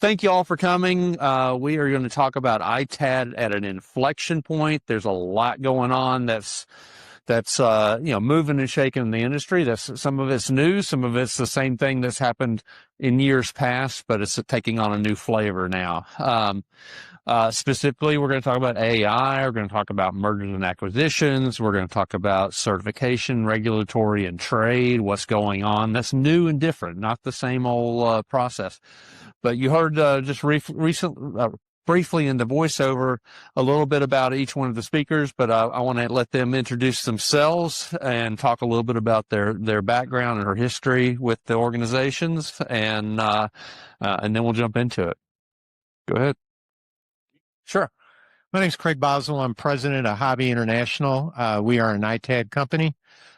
Thank you all for coming. We are going to talk about ITAD at an inflection point. There's a lot going on that's moving and shaking the industry. Some of it's new, some of it's the same thing that's happened in years past, but it's taking on a new flavor now. Specifically, we're going to talk about AI. We're going to talk about mergers and acquisitions. We're going to talk about certification, regulatory, and trade, what's going on. That's new and different, not the same old process. But you heard briefly in the voiceover a little bit about each one of the speakers, but I want to let them introduce themselves and talk a little bit about their background and their history with the organizations, and then we'll jump into it. Go ahead. Sure. My name is Craig Boswell. I'm president of HOBI International. We are an ITAD company.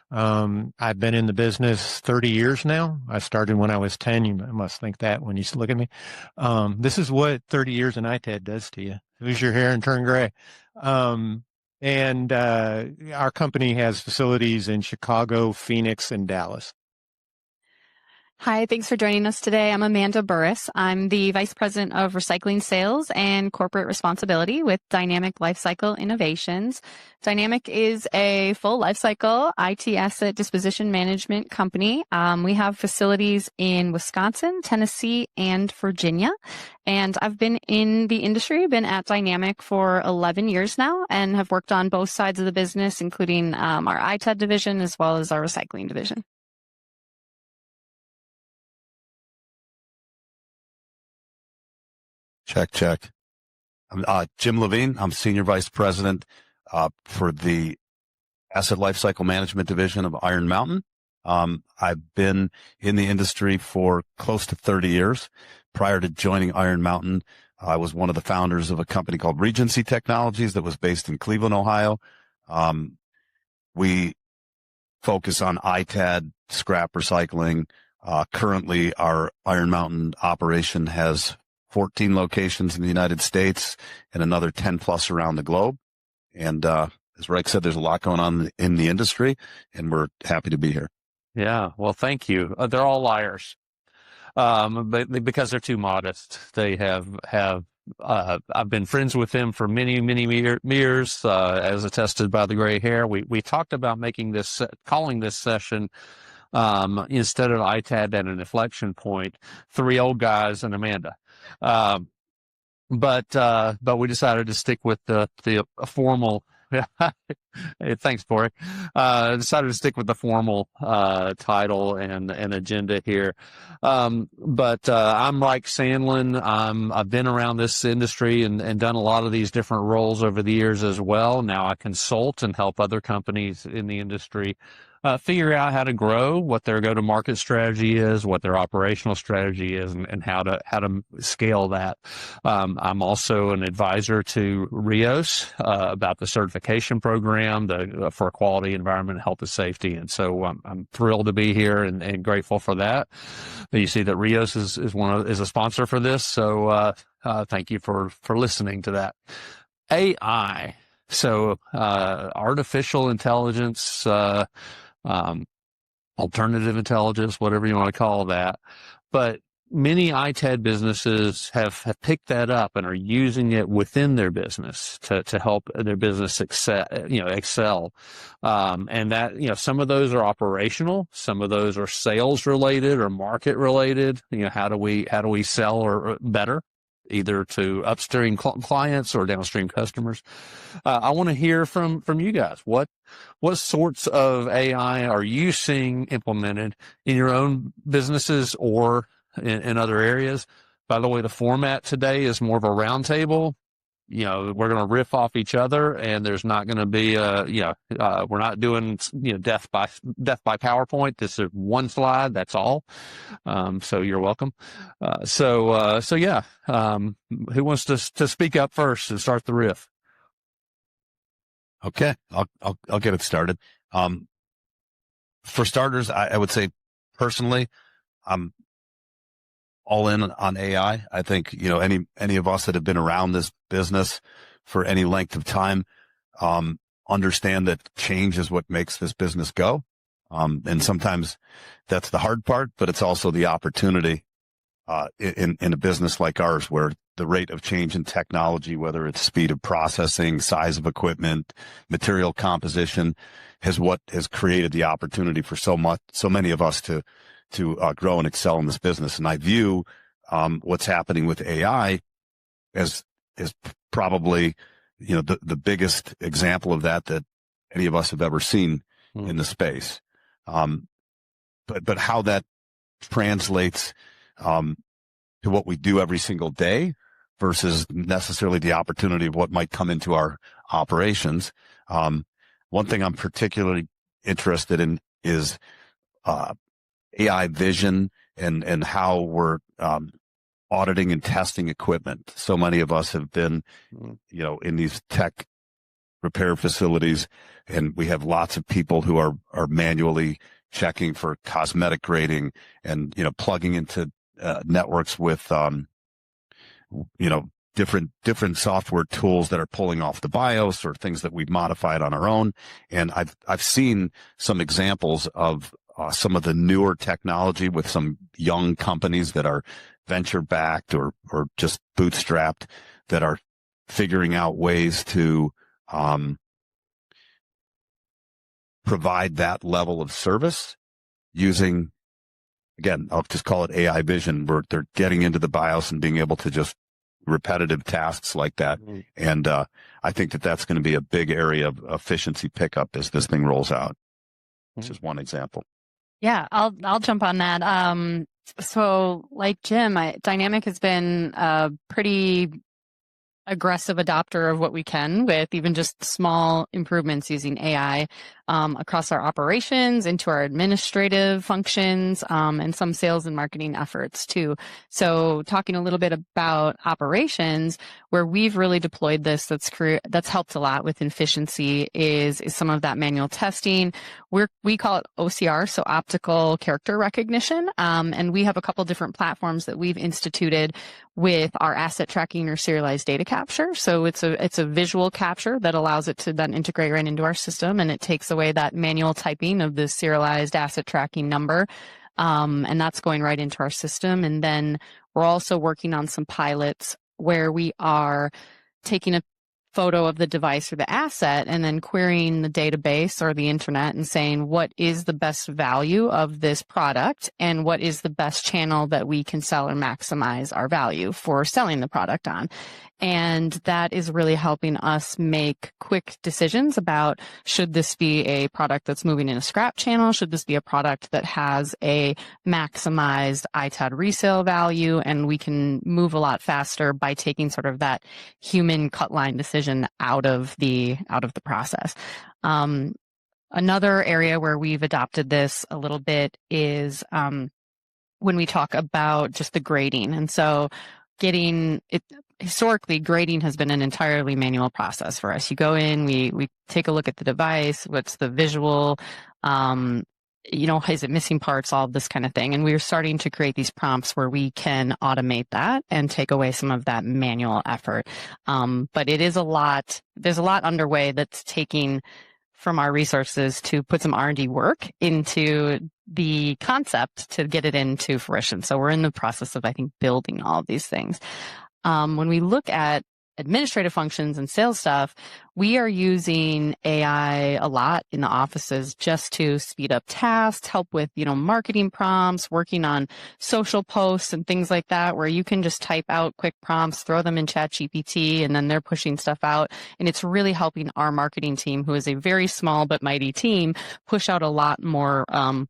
I've been in the business 30 years now. I started when I was 10. You must think that when you look at me. This is what 30 years in ITAD does to you. Lose your hair and turn gray. Our company has facilities in Chicago, Phoenix, and Dallas. Hi, thanks for joining us today. I'm Amanda Burris. I'm the Vice President of Recycling Sales and Corporate Responsibility with Dynamic Lifecycle Innovations. Dynamic is a full lifecycle IT asset disposition management company. We have facilities in Wisconsin, Tennessee, and Virginia. And I've been in the industry, been at Dynamic for 11 years now, and have worked on both sides of the business, including our ITAD division as well as our recycling division. Check. I'm Jim Levine. I'm Senior Vice President for the Asset Lifecycle Management Division of Iron Mountain. I've been in the industry for close to 30 years. Prior to joining Iron Mountain, I was one of the founders of a company called Regency Technologies that was based in Cleveland, Ohio. We focus on ITAD, scrap recycling. Currently, our Iron Mountain operation has 14 locations in the United States and another 10 plus around the globe. And as Rick said, there's a lot going on in the industry, and we're happy to be here. Yeah, well, thank you. They're all liars, but because they're too modest. They have. I've been friends with them for many years, as attested by the gray hair. We talked about calling this session. Instead of ITAD at an inflection point, three old guys and Amanda. But we decided to stick with the formal. Hey, thanks, Corey. Decided to stick with the formal title and agenda here. I'm Mike Sandlin. I've been around this industry and done a lot of these different roles over the years as well. Now I consult and help other companies in the industry figure out how to grow, what their go-to-market strategy is, what their operational strategy is, and how to scale that. I'm also an advisor to RIOS about the certification program for quality, environment, health, and safety. And so I'm thrilled to be here and grateful for that. You see that RIOS is a sponsor for this, so thank you for listening to that. AI, so artificial intelligence. Alternative intelligence, whatever you want to call that. But many ITAD businesses have picked that up and are using it within their business to help their business excel. And that, some of those are operational. Some of those are sales related or market related. How do we sell or better, either to upstream clients or downstream customers? I want to hear from you guys. What sorts of AI are you seeing implemented in your own businesses or in other areas? By the way, the format today is more of a roundtable. We're going to riff off each other, and there's not going to be we're not doing death by PowerPoint. This is one slide, that's all. So you're welcome. So yeah. Who wants to speak up first and start the riff? Okay, I'll get it started. For starters, I would say personally, I'm all in on AI. I think, any of us that have been around this business for any length of time, understand that change is what makes this business go. And sometimes that's the hard part, but it's also the opportunity in a business like ours, where the rate of change in technology, whether it's speed of processing, size of equipment, material composition, has created the opportunity for so many of us to grow and excel in this business. And I view what's happening with AI as probably, the biggest example of that any of us have ever seen in the space. But how that translates to what we do every single day versus necessarily the opportunity of what might come into our operations. One thing I'm particularly interested in is AI vision and how we're auditing and testing equipment. So many of us have been, in these tech repair facilities, and we have lots of people who are manually checking for cosmetic grading and, plugging into networks with, different software tools that are pulling off the BIOS or things that we've modified on our own. And I've seen some examples of some of the newer technology with some young companies that are venture backed or just bootstrapped, that are figuring out ways to provide that level of service using, again, I'll just call it AI vision, where they're getting into the BIOS and being able to just repetitive tasks like that. And I think that's going to be a big area of efficiency pickup as this thing rolls out. This is one example. Yeah, I'll jump on that. So like Jim, Dynamic has been a pretty aggressive adopter of what we can, with even just small improvements using AI across our operations, into our administrative functions, and some sales and marketing efforts too. So talking a little bit about operations, where we've really deployed this, that's helped a lot with efficiency, is some of that manual testing. We call it OCR, so optical character recognition, and we have a couple different platforms that we've instituted with our asset tracking or serialized data capture. So it's a visual capture that allows it to then integrate right into our system, and it takes away that manual typing of the serialized asset tracking number, and that's going right into our system. And then we're also working on some pilots where we are taking a photo of the device or the asset and then querying the database or the internet and saying, what is the best value of this product and what is the best channel that we can sell or maximize our value for selling the product on. And that is really helping us make quick decisions about, should this be a product that's moving in a scrap channel? Should this be a product that has a maximized ITAD resale value? And we can move a lot faster by taking sort of that human cut line decision out of the process. Another area where we've adopted this a little bit is when we talk about just the grading. And so historically, grading has been an entirely manual process for us. You go in, we take a look at the device, what's the visual, is it missing parts, all of this kind of thing. And we're starting to create these prompts where we can automate that and take away some of that manual effort. But it is there's a lot underway that's taking from our resources to put some R&D work into the concept to get it into fruition. So we're in the process of, I think, building all of these things. When we look at administrative functions and sales stuff, we are using AI a lot in the offices just to speed up tasks, help with, marketing prompts, working on social posts and things like that, where you can just type out quick prompts, throw them in ChatGPT, and then they're pushing stuff out. And it's really helping our marketing team, who is a very small but mighty team, push out a lot more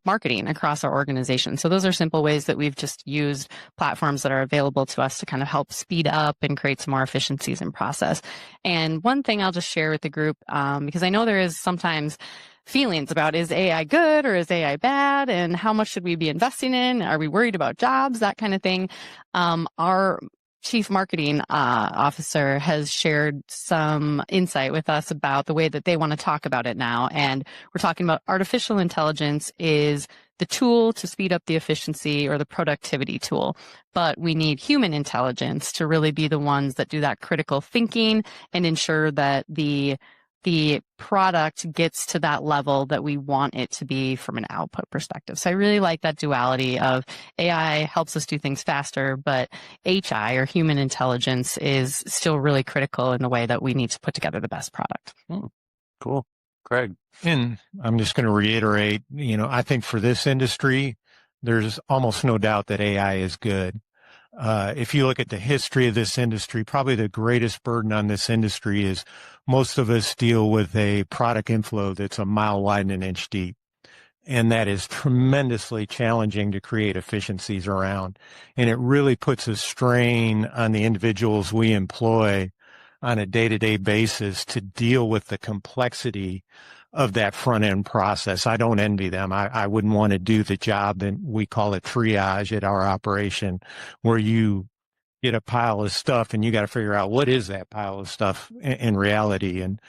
marketing across our organization. So those are simple ways that we've just used platforms that are available to us to kind of help speed up and create some more efficiencies in process. And one thing I'll just share with the group, because I know there is sometimes feelings about, is AI good or is AI bad, and how much should we be investing in? Are we worried about jobs? That kind of thing. Our chief marketing officer has shared some insight with us about the way that they want to talk about it now. And we're talking about artificial intelligence is the tool to speed up the efficiency or the productivity tool. But we need human intelligence to really be the ones that do that critical thinking and ensure that the the product gets to that level that we want it to be from an output perspective. So I really like that duality of AI helps us do things faster, but HI, or human intelligence, is still really critical in the way that we need to put together the best product. Cool. Craig. And I'm just going to reiterate, I think for this industry, there's almost no doubt that AI is good. If you look at the history of this industry, probably the greatest burden on this industry is most of us deal with a product inflow that's a mile wide and an inch deep. And that is tremendously challenging to create efficiencies around. And it really puts a strain on the individuals we employ on a day-to-day basis to deal with the complexity of that front-end process. I don't envy them. I wouldn't want to do the job that we call it triage at our operation, where you get a pile of stuff and you got to figure out what is that pile of stuff in reality. And,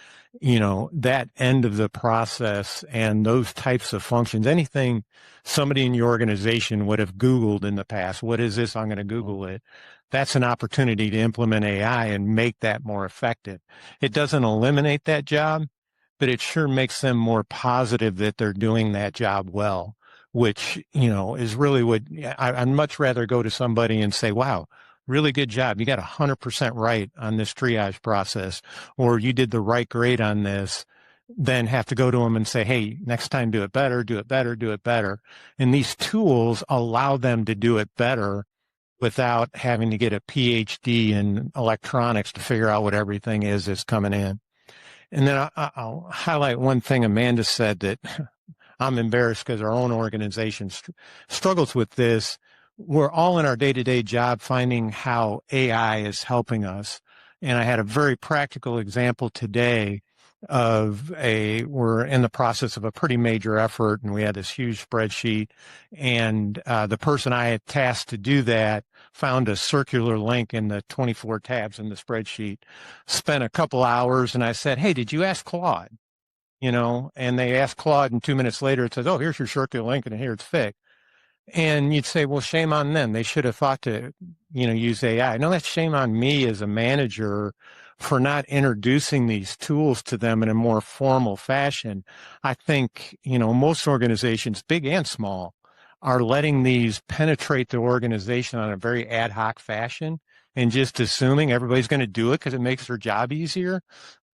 that end of the process and those types of functions, anything somebody in your organization would have Googled in the past, what is this? I'm going to Google it. That's an opportunity to implement AI and make that more effective. It doesn't eliminate that job, but it sure makes them more positive that they're doing that job well, which, is really what I'd much rather go to somebody and say, wow, really good job. You got 100% right on this triage process, or you did the right grade on this, then have to go to them and say, hey, next time do it better, do it better, do it better. And these tools allow them to do it better without having to get a PhD in electronics to figure out what everything is that's coming in. And then I'll highlight one thing Amanda said that I'm embarrassed because our own organization struggles with this. We're all in our day-to-day job finding how AI is helping us. And I had a very practical example today of we're in the process of a pretty major effort, and we had this huge spreadsheet, and the person I had tasked to do that found a circular link in the 24 tabs in the spreadsheet, spent a couple hours, and I said, hey, did you ask Claude? And they asked Claude, and 2 minutes later it says, oh, here's your circular link, and here it's fixed. And you'd say, well, shame on them. They should have thought to, use AI. No, that's shame on me as a manager for not introducing these tools to them in a more formal fashion. I think, most organizations, big and small, are letting these penetrate the organization on a very ad hoc fashion and just assuming everybody's going to do it because it makes their job easier.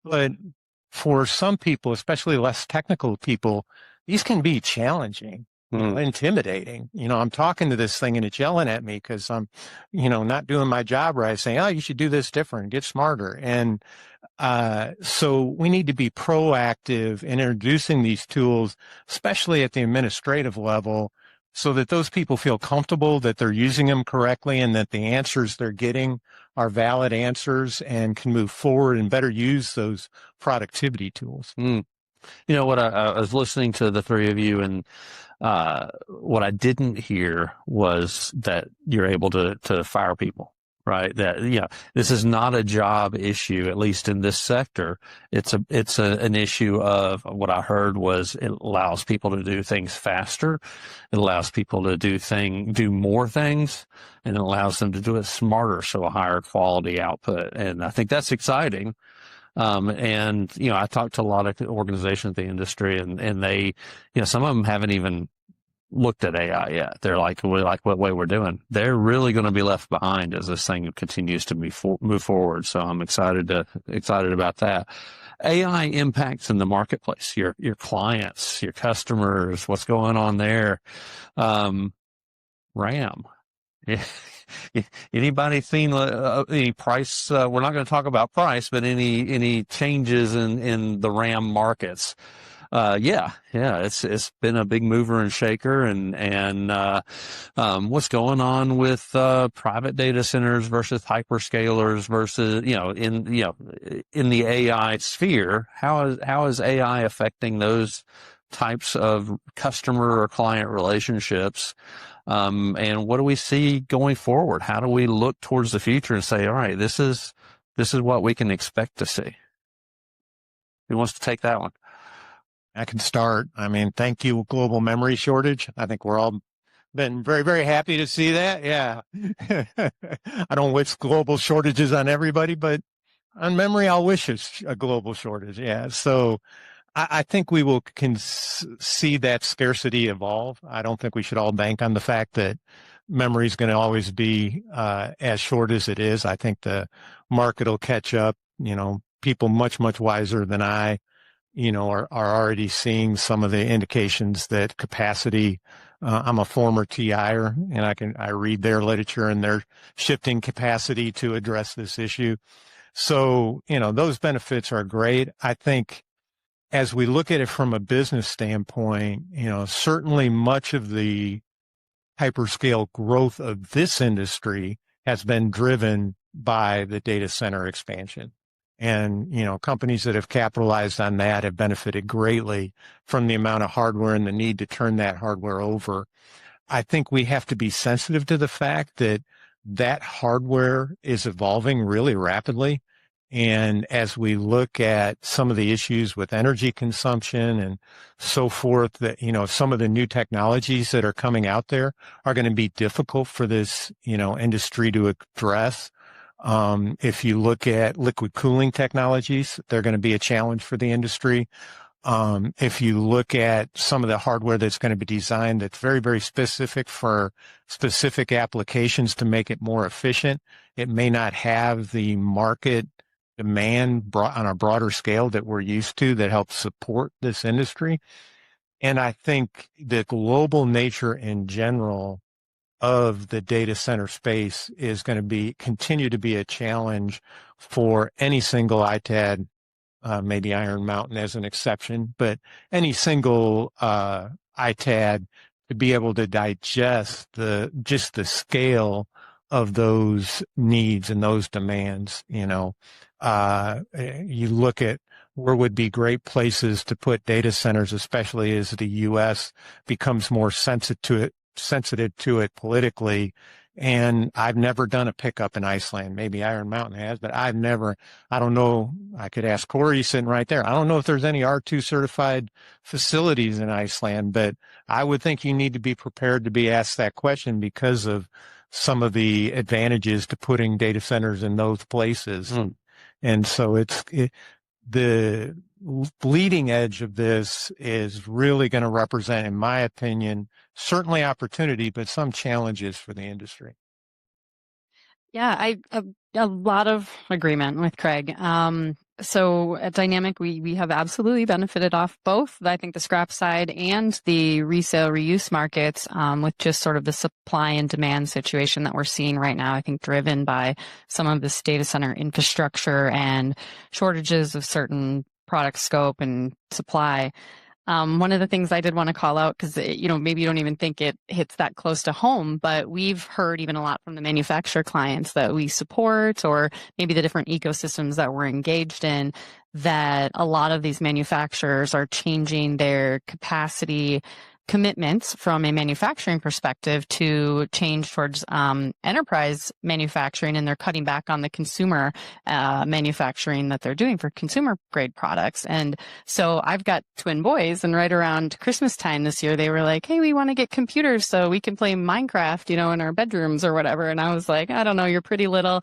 But for some people, especially less technical people, these can be challenging. Intimidating. I'm talking to this thing and it's yelling at me because I'm, not doing my job right, saying, oh, you should do this different, get smarter. And so we need to be proactive in introducing these tools, especially at the administrative level, so that those people feel comfortable that they're using them correctly and that the answers they're getting are valid answers and can move forward and better use those productivity tools. What I was listening to the three of you, and what I didn't hear was that you're able to fire people, right? That, this is not a job issue, at least in this sector. It's an issue of what I heard was it allows people to do things faster. It allows people to do more things, and it allows them to do it smarter. So a higher quality output. And I think that's exciting. And, I talked to a lot of organizations in the industry, and they, some of them haven't even looked at AI yet. They're like, we like what way we're doing. They're really going to be left behind as this thing continues to move forward. So I'm excited about that. AI impacts in the marketplace, your clients, your customers, what's going on there. RAM. Anybody seen any price? We're not going to talk about price, but any changes in the RAM markets? It's been a big mover and shaker, and what's going on with private data centers versus hyperscalers versus in the AI sphere. How is AI affecting those types of customer or client relationships? And what do we see going forward? How do we look towards the future and say, all right, this is what we can expect to see? Who wants to take that one? I can start. Thank you, global memory shortage. I think we're all been very, very happy to see that. Yeah. I don't wish global shortages on everybody, but On memory, I'll wish it's a global shortage. Yeah. So I think we will see that scarcity evolve. I don't think we should all bank on the fact that memory is going to always be as short as it is. I think the market will catch up. People much, much wiser than I, are already seeing some of the indications that capacity. I'm a former TIer, and I read their literature, and they're shifting capacity to address this issue. So, those benefits are great. I think as we look at it from a business standpoint, certainly much of the hyperscale growth of this industry has been driven by the data center expansion. And, companies that have capitalized on that have benefited greatly from the amount of hardware and the need to turn that hardware over. I think we have to be sensitive to the fact that that hardware is evolving really rapidly. And as we look at some of the issues with energy consumption and so forth, that, some of the new technologies that are coming out there are going to be difficult for this, industry to address. If you look at liquid cooling technologies, they're going to be a challenge for the industry. If you look at some of the hardware that's going to be designed that's very, very specific for specific applications to make it more efficient, it may not have the market demand on a broader scale that we're used to that helps support this industry. And I think the global nature in general of the data center space is going to continue to be a challenge for any single ITAD, maybe Iron Mountain as an exception, but any single ITAD to be able to digest just the scale of those needs and those demands. You look at where would be great places to put data centers, especially as the U.S. becomes more sensitive to it politically. And I've never done a pickup in Iceland. Maybe Iron Mountain has, but I don't know. I could ask Corey sitting right there. I don't know if there's any R2 certified facilities in Iceland, but I would think you need to be prepared to be asked that question because of some of the advantages to putting data centers in those places. And so the bleeding edge of this is really going to represent, in my opinion, certainly opportunity, but some challenges for the industry. Yeah, a lot of agreement with Craig. So at Dynamic, we have absolutely benefited off both, I think, the scrap side and the resale reuse markets, with just sort of the supply and demand situation that we're seeing right now, I think driven by some of this data center infrastructure and shortages of certain product scope and supply. One of the things I did want to call out, because, maybe you don't even think it hits that close to home, but we've heard even a lot from the manufacturer clients that we support, or maybe the different ecosystems that we're engaged in, that a lot of these manufacturers are changing their capacity commitments from a manufacturing perspective to change towards enterprise manufacturing, and they're cutting back on the consumer manufacturing that they're doing for consumer grade products. And so I've got twin boys, and right around Christmas time this year, they were like, hey, we want to get computers so we can play Minecraft, in our bedrooms or whatever. And I was like, I don't know, you're pretty little.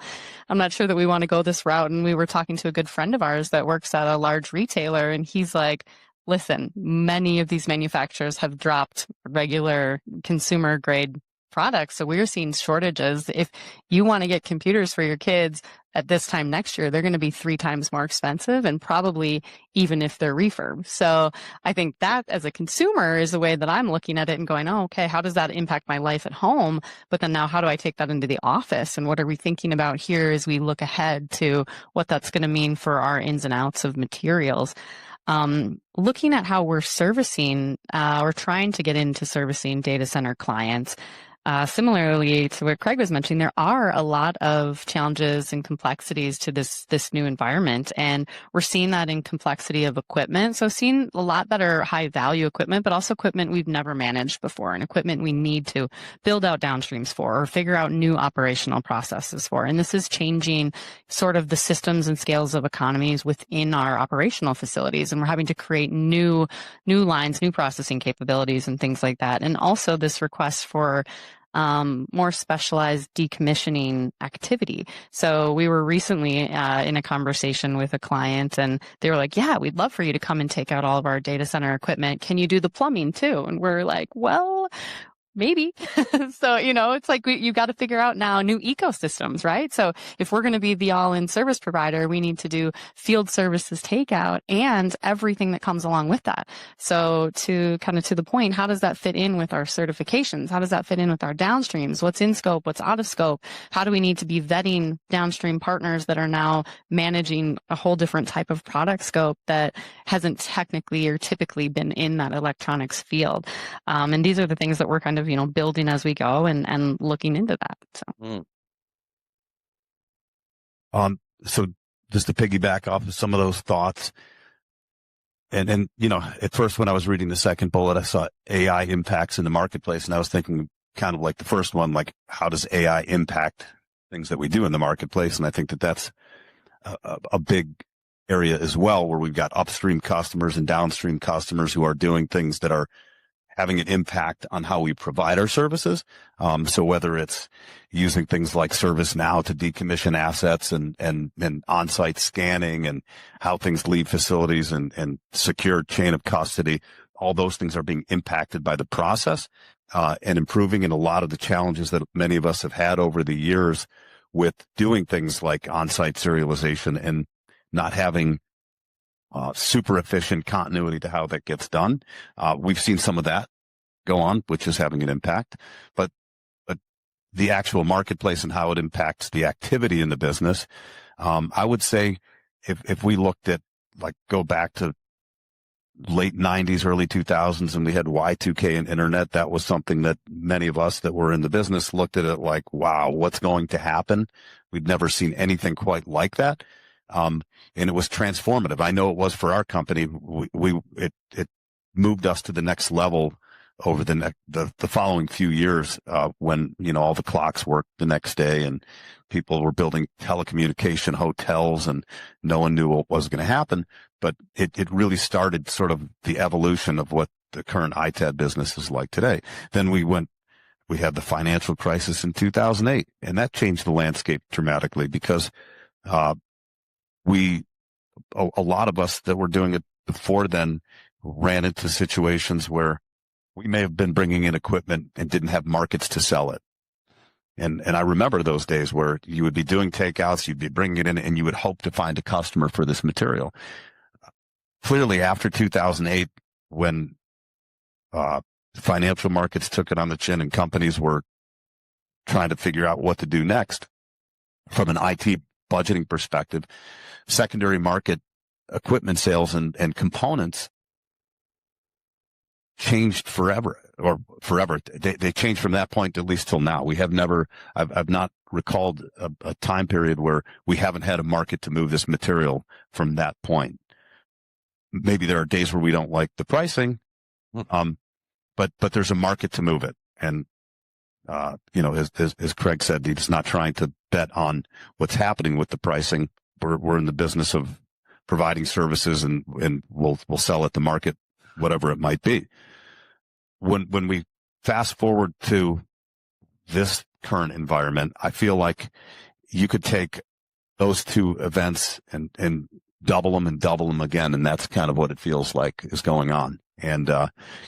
I'm not sure that we want to go this route. And we were talking to a good friend of ours that works at a large retailer, and he's like, listen, many of these manufacturers have dropped regular consumer grade products. So we're seeing shortages. If you want to get computers for your kids at this time next year, they're going to be 3 times more expensive, and probably even if they're refurb. So I think that as a consumer is the way that I'm looking at it and going, oh, okay, how does that impact my life at home? But then now how do I take that into the office? And what are we thinking about here as we look ahead to what that's going to mean for our ins and outs of materials? Looking at how we're servicing, or trying to get into servicing data center clients. Similarly to what Craig was mentioning, there are a lot of challenges and complexities to this new environment, and we're seeing that in complexity of equipment. So seeing a lot that are high value equipment, but also equipment we've never managed before, and equipment we need to build out downstreams for, or figure out new operational processes for. And this is changing sort of the systems and scales of economies within our operational facilities, and we're having to create new lines, new processing capabilities, and things like that. And also this request for more specialized decommissioning activity. So we were recently in a conversation with a client, and they were like, yeah, we'd love for you to come and take out all of our data center equipment. Can you do the plumbing too? And we're like, well, maybe. So, it's like you got to figure out now new ecosystems, right? So if we're going to be the all-in service provider, we need to do field services takeout and everything that comes along with that. So to the point, how does that fit in with our certifications? How does that fit in with our downstreams? What's in scope? What's out of scope? How do we need to be vetting downstream partners that are now managing a whole different type of product scope that hasn't technically or typically been in that electronics field? And these are the things that we're kind of building as we go and looking into that. So just to piggyback off of some of those thoughts, and at first when I was reading the second bullet, I saw AI impacts in the marketplace, and I was thinking kind of like the first one, like how does AI impact things that we do in the marketplace? And I think that that's a big area as well, where we've got upstream customers and downstream customers who are doing things that are having an impact on how we provide our services. So whether it's using things like ServiceNow to decommission assets and on-site scanning and how things leave facilities and secure chain of custody, all those things are being impacted by the process, and improving. And a lot of the challenges that many of us have had over the years with doing things like on-site serialization and not having super efficient continuity to how that gets done. We've seen some of that go on, which is having an impact, but the actual marketplace and how it impacts the activity in the business. I would say if we looked at, like, go back to late 90s, early 2000s, and we had Y2K and internet, that was something that many of us that were in the business looked at it like, wow, what's going to happen? We'd never seen anything quite like that. And it was transformative. I know it was for our company. It moved us to the next level over the following few years, when, all the clocks worked the next day and people were building telecommunication hotels and no one knew what was going to happen. But it really started sort of the evolution of what the current ITAD business is like today. Then we had the financial crisis in 2008, and that changed the landscape dramatically because, a lot of us that were doing it before then ran into situations where we may have been bringing in equipment and didn't have markets to sell it. And I remember those days where you would be doing takeouts, you'd be bringing it in, and you would hope to find a customer for this material. Clearly, after 2008, when financial markets took it on the chin and companies were trying to figure out what to do next from an IT budgeting perspective, secondary market equipment sales and components changed forever. They changed from that point at least till now. I've not recalled a time period where we haven't had a market to move this material from that point. Maybe there are days where we don't like the pricing, but there's a market to move it. And, as Craig said, he's not trying to bet on what's happening with the pricing. We're in the business of providing services, and we'll sell at the market, whatever it might be. When we fast forward to this current environment, I feel like you could take those two events and double them again. And that's kind of what it feels like is going on. And,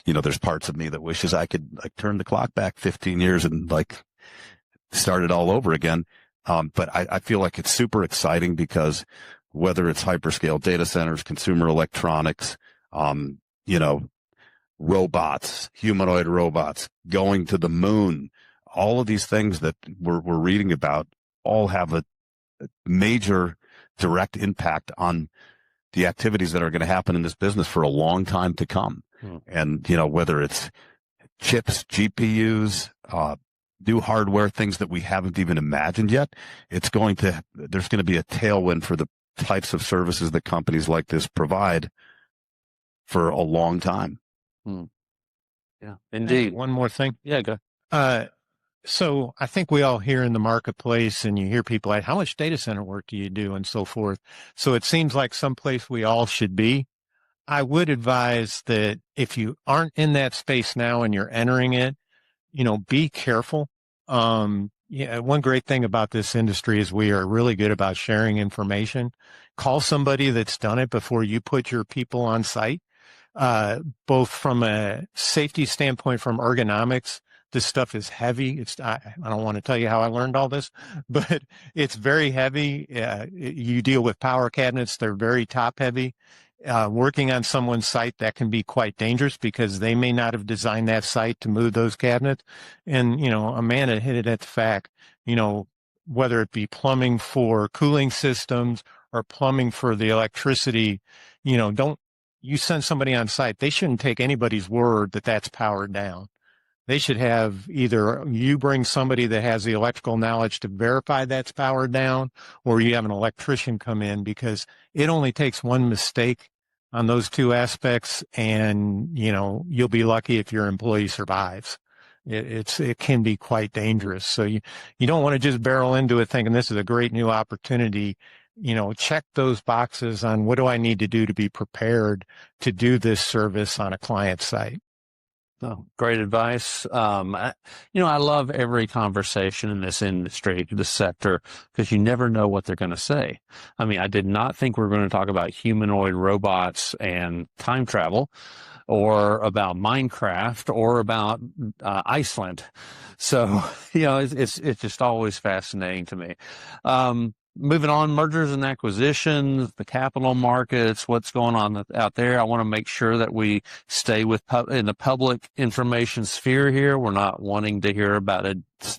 there's parts of me that wishes I could turn the clock back 15 years and start it all over again. But I feel like it's super exciting because whether it's hyperscale data centers, consumer electronics, robots, humanoid robots, going to the moon, all of these things that we're reading about all have a major direct impact on the activities that are going to happen in this business for a long time to come. And, whether it's chips, GPUs, new hardware, things that we haven't even imagined yet, there's going to be a tailwind for the types of services that companies like this provide for a long time. Yeah, indeed. One more thing. Yeah, go. So I think we all hear in the marketplace, and you hear people like, how much data center work do you do, and so forth. So it seems like someplace we all should be. I would advise that if you aren't in that space now and you're entering it, be careful. Yeah, one great thing about this industry is we are really good about sharing information. Call somebody that's done it before you put your people on site, both from a safety standpoint, from ergonomics. This stuff is heavy. I don't want to tell you how I learned all this, but it's very heavy. You deal with power cabinets. They're very top heavy. Working on someone's site, that can be quite dangerous because they may not have designed that site to move those cabinets. And, Amanda hit it at the fact, whether it be plumbing for cooling systems or plumbing for the electricity, don't you send somebody on site, they shouldn't take anybody's word that that's powered down. They should have either you bring somebody that has the electrical knowledge to verify that's powered down, or you have an electrician come in, because it only takes one mistake on those two aspects, and you'll be lucky if your employee survives. It can be quite dangerous. So you don't want to just barrel into it thinking this is a great new opportunity. Check those boxes on what do I need to do to be prepared to do this service on a client site. Oh, great advice. I love every conversation in this industry, this sector, because you never know what they're going to say. I mean, I did not think we were going to talk about humanoid robots and time travel, or about Minecraft, or about Iceland. So, it's just always fascinating to me. Moving on, mergers and acquisitions, the capital markets, what's going on out there. I want to make sure that we stay in the public information sphere here. We're not wanting to hear about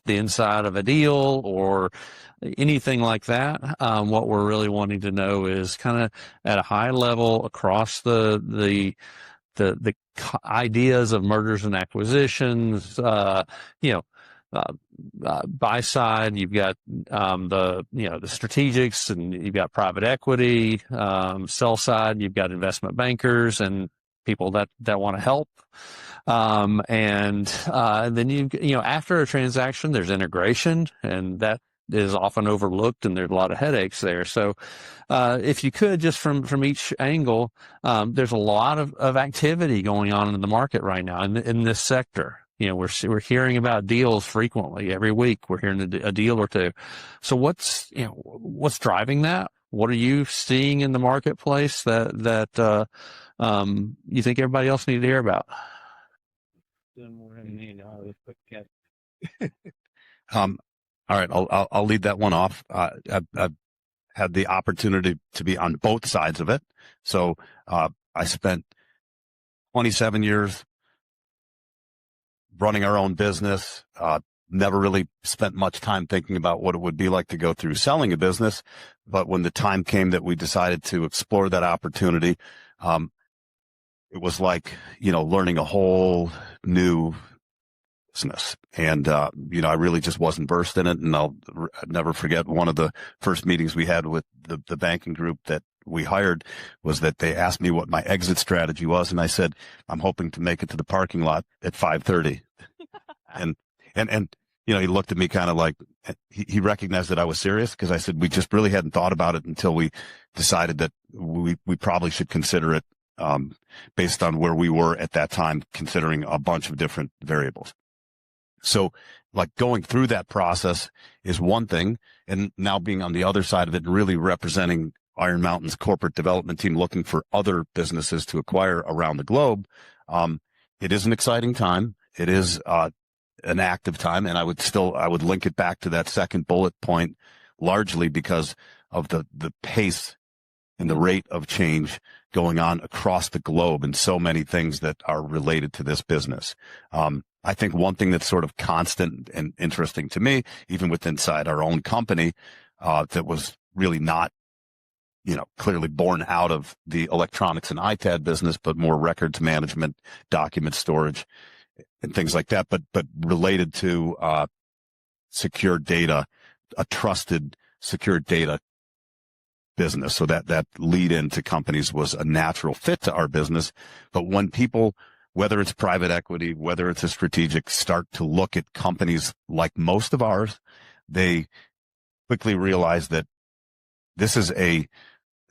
the inside of a deal or anything like that. What we're really wanting to know is kind of at a high level across the ideas of mergers and acquisitions, buy side, you've got the strategics, and you've got private equity. Sell side, you've got investment bankers and people that want to help. And then after a transaction, there's integration, and that is often overlooked, and there's a lot of headaches there. So if you could, just from each angle, there's a lot of activity going on in the market right now in this sector. We're hearing about deals frequently. Every week we're hearing a deal or two. So what's driving that? What are you seeing in the marketplace that you think everybody else needs to hear about? All right, I'll lead that one off. I've had the opportunity to be on both sides of it. So I spent 27 years running our own business, never really spent much time thinking about what it would be like to go through selling a business. But when the time came that we decided to explore that opportunity, it was like, learning a whole new business. And, I really just wasn't versed in it. And I'll never forget one of the first meetings we had with the banking group that we hired was that they asked me what my exit strategy was. And I said, I'm hoping to make it to the parking lot at 5:30. and he looked at me kind of like, he recognized that I was serious, because I said, we just really hadn't thought about it until we decided that we probably should consider it, based on where we were at that time, considering a bunch of different variables. So like going through that process is one thing. And now being on the other side of it and really representing Iron Mountain's corporate development team, looking for other businesses to acquire around the globe. It is an exciting time. It is, an active time. And I would link it back to that second bullet point, largely because of the pace and the rate of change going on across the globe, and so many things that are related to this business. I think one thing that's sort of constant and interesting to me, even with inside our own company, that was really not, clearly born out of the electronics and ITAD business, but more records management, document storage, and things like that, but related to secure data, a trusted secure data business. So that lead into companies was a natural fit to our business. But when people, whether it's private equity, whether it's a strategic, start to look at companies like most of ours, they quickly realize that this is a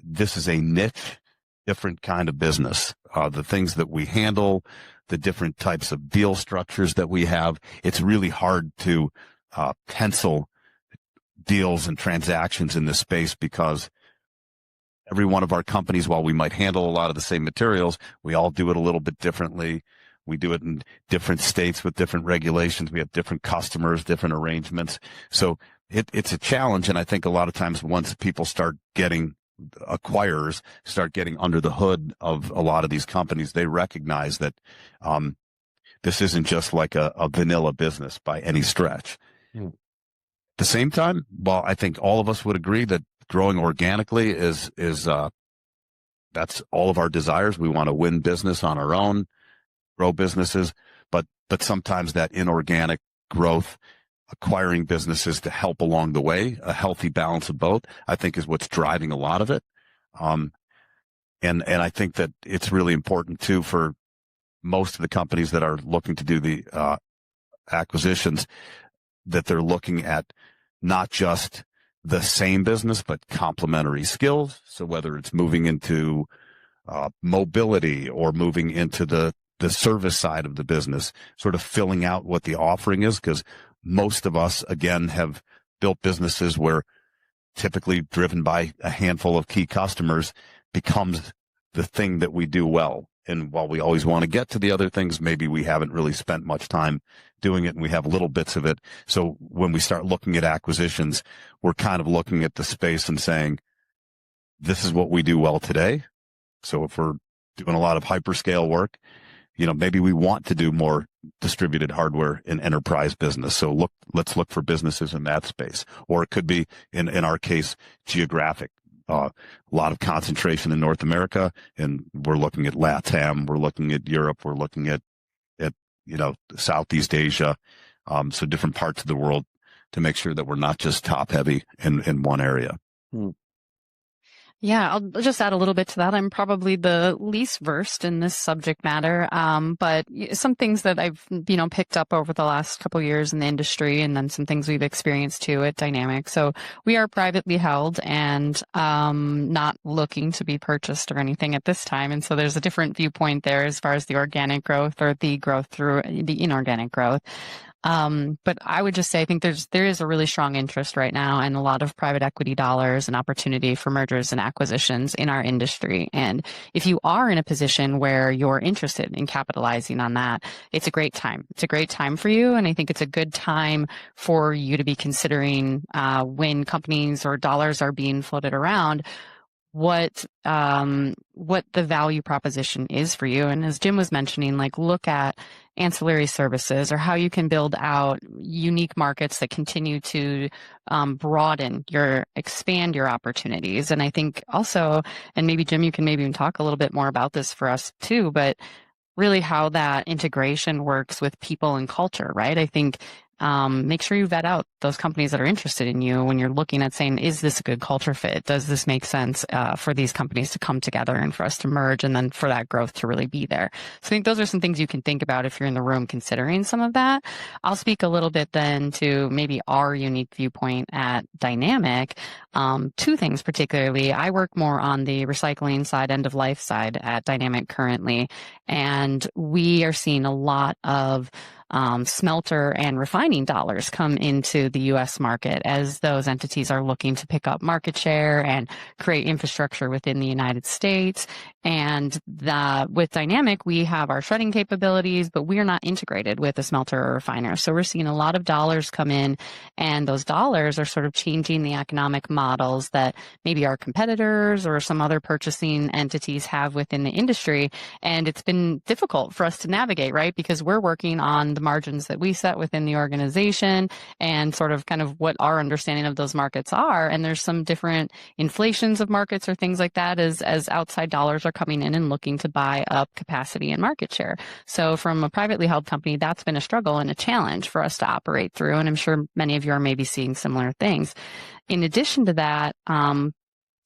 niche, different kind of business. The things that we handle, the different types of deal structures that we have, it's really hard to pencil deals and transactions in this space, because every one of our companies, while we might handle a lot of the same materials, we all do it a little bit differently. We do it in different states with different regulations. We have different customers, different arrangements. So it's a challenge. And I think a lot of times once people acquirers start getting under the hood of a lot of these companies, they recognize that this isn't just like a vanilla business by any stretch. At the same time, well, I think all of us would agree that growing organically is that's all of our desires. We want to win business on our own, grow businesses, but sometimes that inorganic growth, acquiring businesses to help along the way, a healthy balance of both, I think is what's driving a lot of it. And I think that it's really important too for most of the companies that are looking to do the acquisitions, that they're looking at not just the same business, but complementary skills. So whether it's moving into mobility or moving into the service side of the business, sort of filling out what the offering is, because most of us, again, have built businesses where typically driven by a handful of key customers becomes the thing that we do well. And while we always want to get to the other things, maybe we haven't really spent much time doing it and we have little bits of it. So when we start looking at acquisitions, we're kind of looking at the space and saying, this is what we do well today. So if we're doing a lot of hyperscale work, maybe we want to do more distributed hardware in enterprise business. So let's look for businesses in that space. Or it could be, in our case, geographic. A lot of concentration in North America, and we're looking at LATAM, we're looking at Europe, we're looking at Southeast Asia, so different parts of the world, to make sure that we're not just top heavy in one area. Yeah, I'll just add a little bit to that. I'm probably the least versed in this subject matter, but some things that I've, picked up over the last couple of years in the industry, and then some things we've experienced too at Dynamic. So we are privately held and not looking to be purchased or anything at this time. And so there's a different viewpoint there as far as the organic growth or the growth through the inorganic growth. But I would just say, I think there is a really strong interest right now and a lot of private equity dollars and opportunity for mergers and acquisitions in our industry. And if you are in a position where you're interested in capitalizing on that, it's a great time. It's a great time for you. And I think it's a good time for you to be considering, when companies or dollars are being floated around, what the value proposition is for you. And as Jim was mentioning, look at ancillary services or how you can build out unique markets that continue to expand your opportunities. And I think also, and maybe Jim, you can maybe even talk a little bit more about this for us too, but really how that integration works with people and culture, right? I think make sure you vet out those companies that are interested in you when you're looking at saying, is this a good culture fit? Does this make sense for these companies to come together and for us to merge and then for that growth to really be there? So I think those are some things you can think about if you're in the room considering some of that. I'll speak a little bit then to maybe our unique viewpoint at Dynamic. Two things particularly. I work more on the recycling side, end of life side at Dynamic currently, and we are seeing a lot of smelter and refining dollars come into the U.S. market as those entities are looking to pick up market share and create infrastructure within the United States. And with Dynamic, we have our shredding capabilities, but we are not integrated with a smelter or refiner. So we're seeing a lot of dollars come in, and those dollars are sort of changing the economic models that maybe our competitors or some other purchasing entities have within the industry. And it's been difficult for us to navigate, right? Because we're working on the margins that we set within the organization and sort of kind of what our understanding of those markets are. And there's some different inflations of markets or things like that as outside dollars are coming in and looking to buy up capacity and market share. So from a privately held company, that's been a struggle and a challenge for us to operate through. And I'm sure many of you are maybe seeing similar things. In addition to that,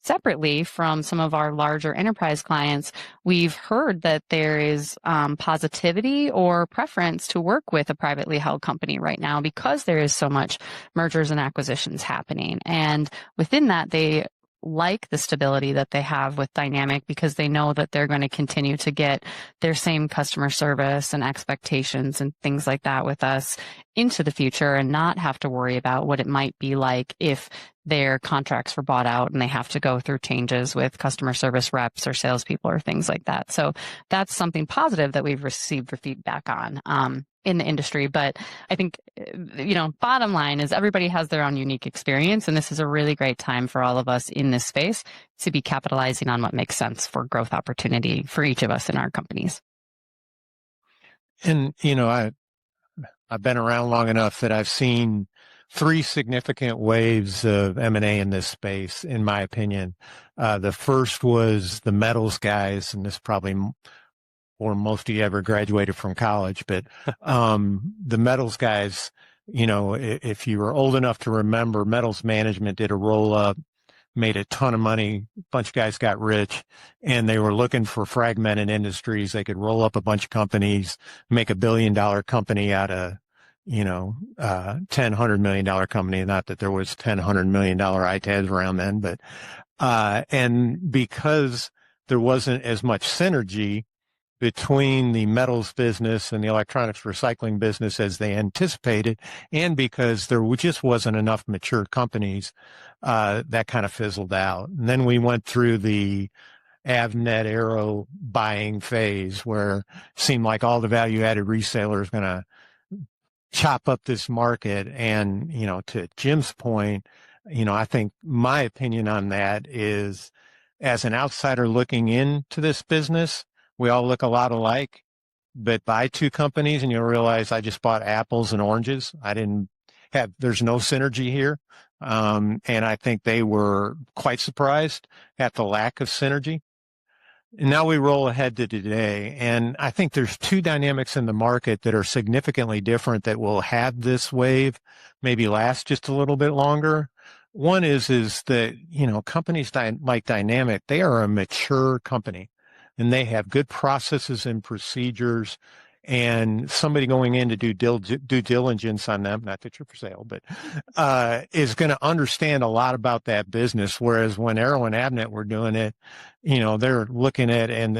separately from some of our larger enterprise clients, we've heard that there is positivity or preference to work with a privately held company right now because there is so much mergers and acquisitions happening. And within that, they like the stability that they have with Dynamic because they know that they're going to continue to get their same customer service and expectations and things like that with us into the future and not have to worry about what it might be like if their contracts were bought out and they have to go through changes with customer service reps or salespeople or things like that. So that's something positive that we've received feedback on in the industry. But I think, bottom line is everybody has their own unique experience. And this is a really great time for all of us in this space to be capitalizing on what makes sense for growth opportunity for each of us in our companies. And, I've been around long enough that I've seen 3 significant waves of M&A in this space, in my opinion. The first was the metals guys, and this probably or most of you ever graduated from college, but the metals guys, if you were old enough to remember, metals management did a roll-up, made a ton of money. A bunch of guys got rich, and they were looking for fragmented industries. They could roll up a bunch of companies, make $1 billion company out of, $100 million company. Not that there was $100 million ITADs around then, but, and because there wasn't as much synergy between the metals business and the electronics recycling business as they anticipated, and because there just wasn't enough mature companies, that kind of fizzled out. And then we went through the Avnet Aero buying phase where it seemed like all the value-added resellers going to chop up this market. And, to Jim's point, I think my opinion on that is, as an outsider looking into this business, we all look a lot alike, but buy 2 companies and you'll realize I just bought apples and oranges. There's no synergy here. And I think they were quite surprised at the lack of synergy. And now we roll ahead to today. And I think there's 2 dynamics in the market that are significantly different that will have this wave maybe last just a little bit longer. One is that, companies like Dynamic, they are a mature company. And they have good processes and procedures, and somebody going in to do due diligence on them, not that you're for sale, but is going to understand a lot about that business. Whereas when Arrow and Avnet were doing it, they're looking at, and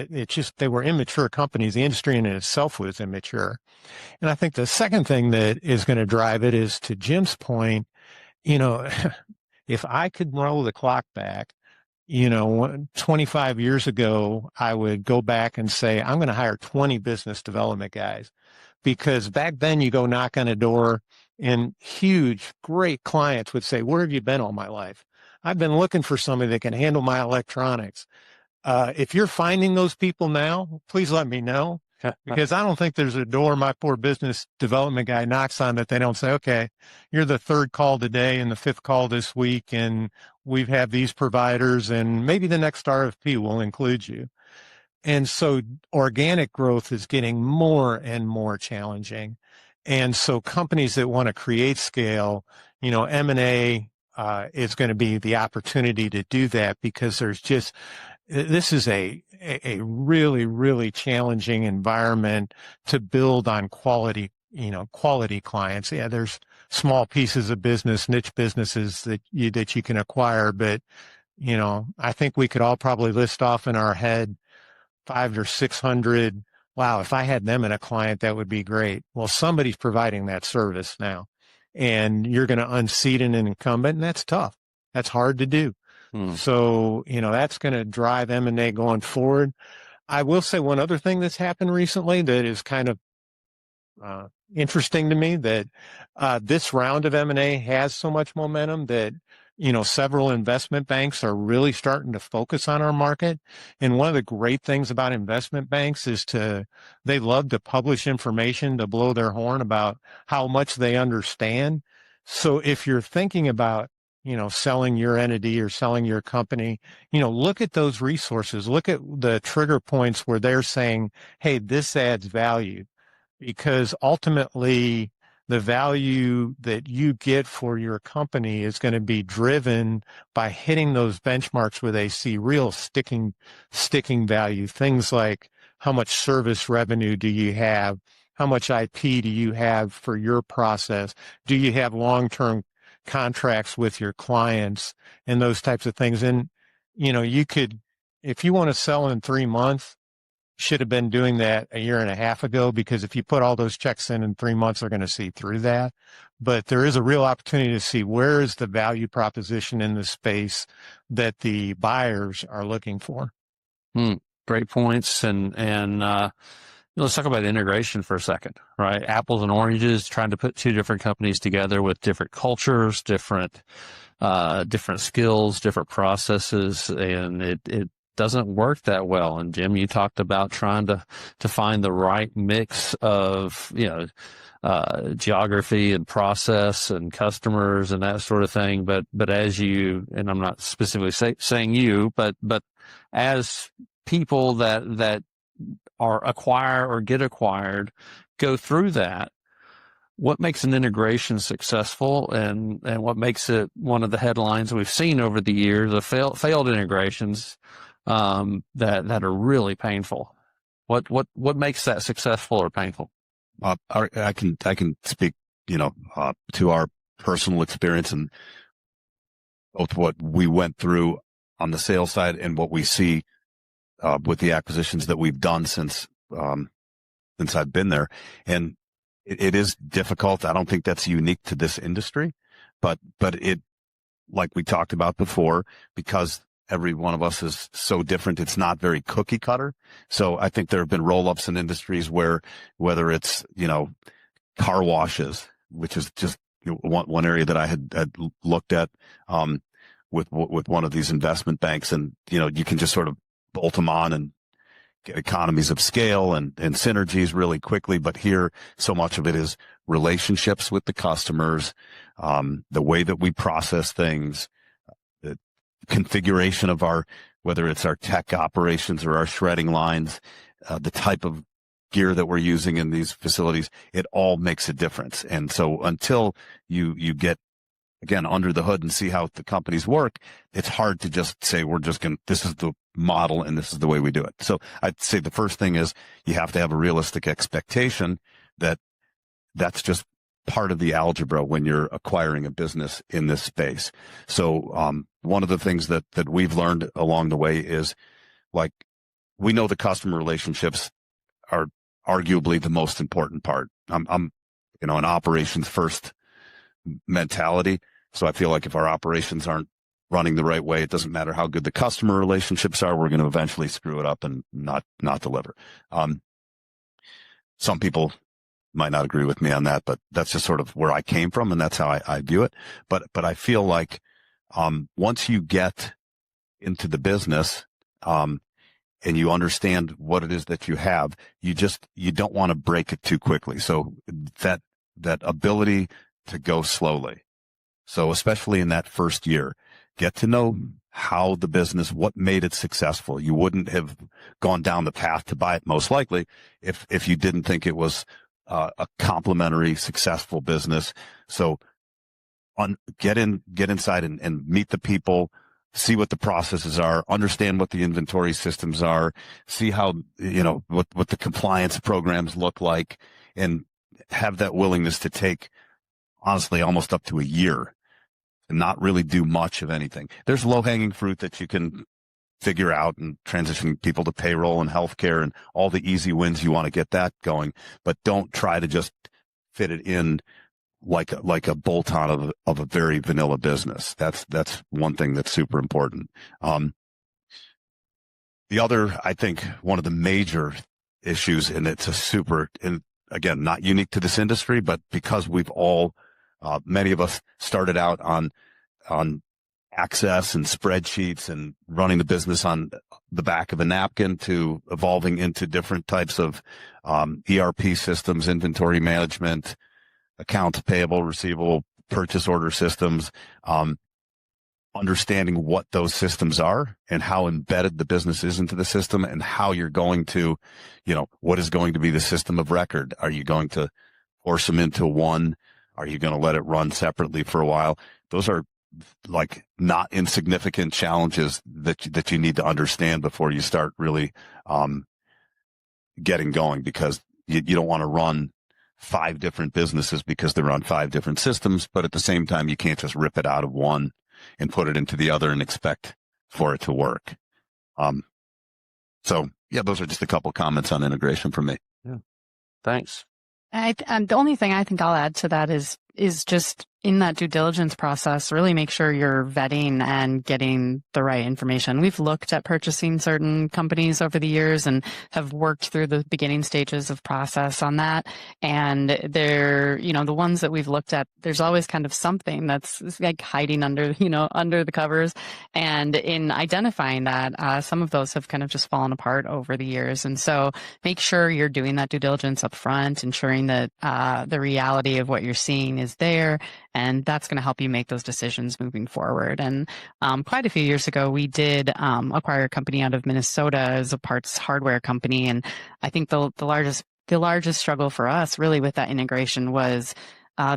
they were immature companies. The industry in itself was immature. And I think the second thing that is going to drive it is, to Jim's point, if I could roll the clock back, 25 years ago, I would go back and say, I'm going to hire 20 business development guys, because back then you go knock on a door and huge, great clients would say, where have you been all my life? I've been looking for somebody that can handle my electronics. If you're finding those people now, please let me know, because I don't think there's a door my poor business development guy knocks on that they don't say, okay, you're the 3rd call today and the 5th call this week, and we've had these providers, and maybe the next RFP will include you. And so organic growth is getting more and more challenging. And so companies that want to create scale, M&A is going to be the opportunity to do that, because this is a really, really challenging environment to build on quality clients. Yeah, there's small pieces of business, niche businesses that you can acquire, but I think we could all probably list off in our head 500 or 600. Wow, if I had them in a client, that would be great. Well, somebody's providing that service now, and you're going to unseat an incumbent, and that's tough. That's hard to do. So, that's going to drive M&A going forward. I will say one other thing that's happened recently that is kind of interesting to me, that this round of M&A has so much momentum that, several investment banks are really starting to focus on our market. And one of the great things about investment banks is they love to publish information to blow their horn about how much they understand. So if you're thinking about, selling your entity or selling your company, look at those resources, look at the trigger points where they're saying, hey, this adds value, because ultimately the value that you get for your company is going to be driven by hitting those benchmarks where they see real sticking value. Things like, how much service revenue do you have? How much IP do you have for your process? Do you have long-term contracts with your clients and those types of things. And, you could, if you want to sell in 3 months, should have been doing that a year and a half ago, because if you put all those checks in 3 months, they're going to see through that. But there is a real opportunity to see where is the value proposition in the space that the buyers are looking for. Great points. And let's talk about integration for a second, right? Apples and oranges, trying to put two different companies together with different cultures, different skills, different processes, and it doesn't work that well. And Jim, you talked about trying to find the right mix of, geography and process and customers and that sort of thing. But as you, and I'm not specifically saying you, but as people that are acquire or get acquired go through that, what makes an integration successful, and what makes it one of the headlines we've seen over the years of failed integrations that are really painful? What makes that successful or painful? I can speak, to our personal experience and both what we went through on the sales side and what we see with the acquisitions that we've done since I've been there. And it is difficult. I don't think that's unique to this industry, but it, like we talked about before, because every one of us is so different, it's not very cookie cutter. So I think there have been roll-ups in industries where, whether it's, car washes, which is just one area that I had looked at with one of these investment banks, and you can just sort of bolt them on and get economies of scale and synergies really quickly. But here, so much of it is relationships with the customers, the way that we process things, the configuration of whether it's our tech operations or our shredding lines, the type of gear that we're using in these facilities, it all makes a difference. And so until you get, again, under the hood and see how the companies work, it's hard to just say, this is the model and this is the way we do it. So I'd say the first thing is you have to have a realistic expectation that that's just part of the algebra when you're acquiring a business in this space. So one of the things that we've learned along the way is, like, we know the customer relationships are arguably the most important part. I'm an operations first mentality. So I feel like if our operations aren't running the right way, it doesn't matter how good the customer relationships are, we're going to eventually screw it up and not deliver. Some people might not agree with me on that, but that's just sort of where I came from, and that's how I view it. But I feel like once you get into the business, and you understand what it is that you have, you don't want to break it too quickly. So that ability to go slowly. So especially in that first year, get to know how the business, what made it successful. You wouldn't have gone down the path to buy it, most likely, if you didn't think it was a complementary, successful business. So get inside and meet the people, see what the processes are, understand what the inventory systems are, see how, what the compliance programs look like, and have that willingness to take, honestly, almost up to a year and not really do much of anything. There's low-hanging fruit that you can figure out, and transitioning people to payroll and healthcare and all the easy wins. You want to get that going, but don't try to just fit it in like a bolt-on of a very vanilla business. That's one thing that's super important. The other, I think, one of the major issues, and and again, not unique to this industry, but because we've all, many of us started out on Access and spreadsheets and running the business on the back of a napkin, to evolving into different types of ERP systems, inventory management, accounts payable, receivable, purchase order systems, understanding what those systems are and how embedded the business is into the system, and how you're going to, what is going to be the system of record. Are you going to force them into one? Are you going to let it run separately for a while? Those are like not insignificant challenges that you need to understand before you start really getting going, because you don't want to run 5 different businesses because they're on 5 different systems, but at the same time, you can't just rip it out of one and put it into the other and expect for it to work. So yeah, those are just a couple comments on integration from me. Yeah. Thanks. The only thing I think I'll add to that is just in that due diligence process, really make sure you're vetting and getting the right information. We've looked at purchasing certain companies over the years and have worked through the beginning stages of process on that. And they're, the ones that we've looked at, there's always kind of something that's like hiding under the covers. And in identifying that, some of those have kind of just fallen apart over the years. And so make sure you're doing that due diligence up front, ensuring that the reality of what you're seeing is there. And that's going to help you make those decisions moving forward. And quite a few years ago, we did acquire a company out of Minnesota as a parts hardware company. And I think the largest struggle for us really with that integration was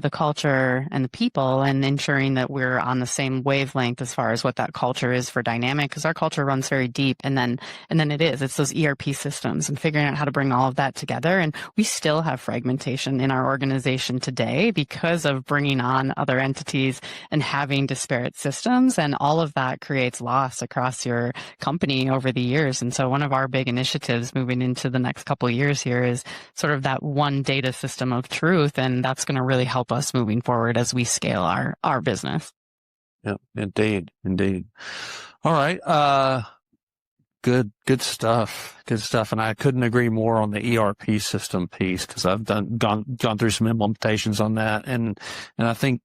the culture and the people, and ensuring that we're on the same wavelength as far as what that culture is for Dynamic, because our culture runs very deep. And then it's those ERP systems and figuring out how to bring all of that together. And we still have fragmentation in our organization today because of bringing on other entities and having disparate systems. And all of that creates loss across your company over the years. And so one of our big initiatives moving into the next couple of years here is sort of that one data system of truth. And that's going to really help us moving forward as we scale our business. Yeah, indeed. All right. Good stuff. And I couldn't agree more on the ERP system piece, because I've gone through some implementations on that. And I think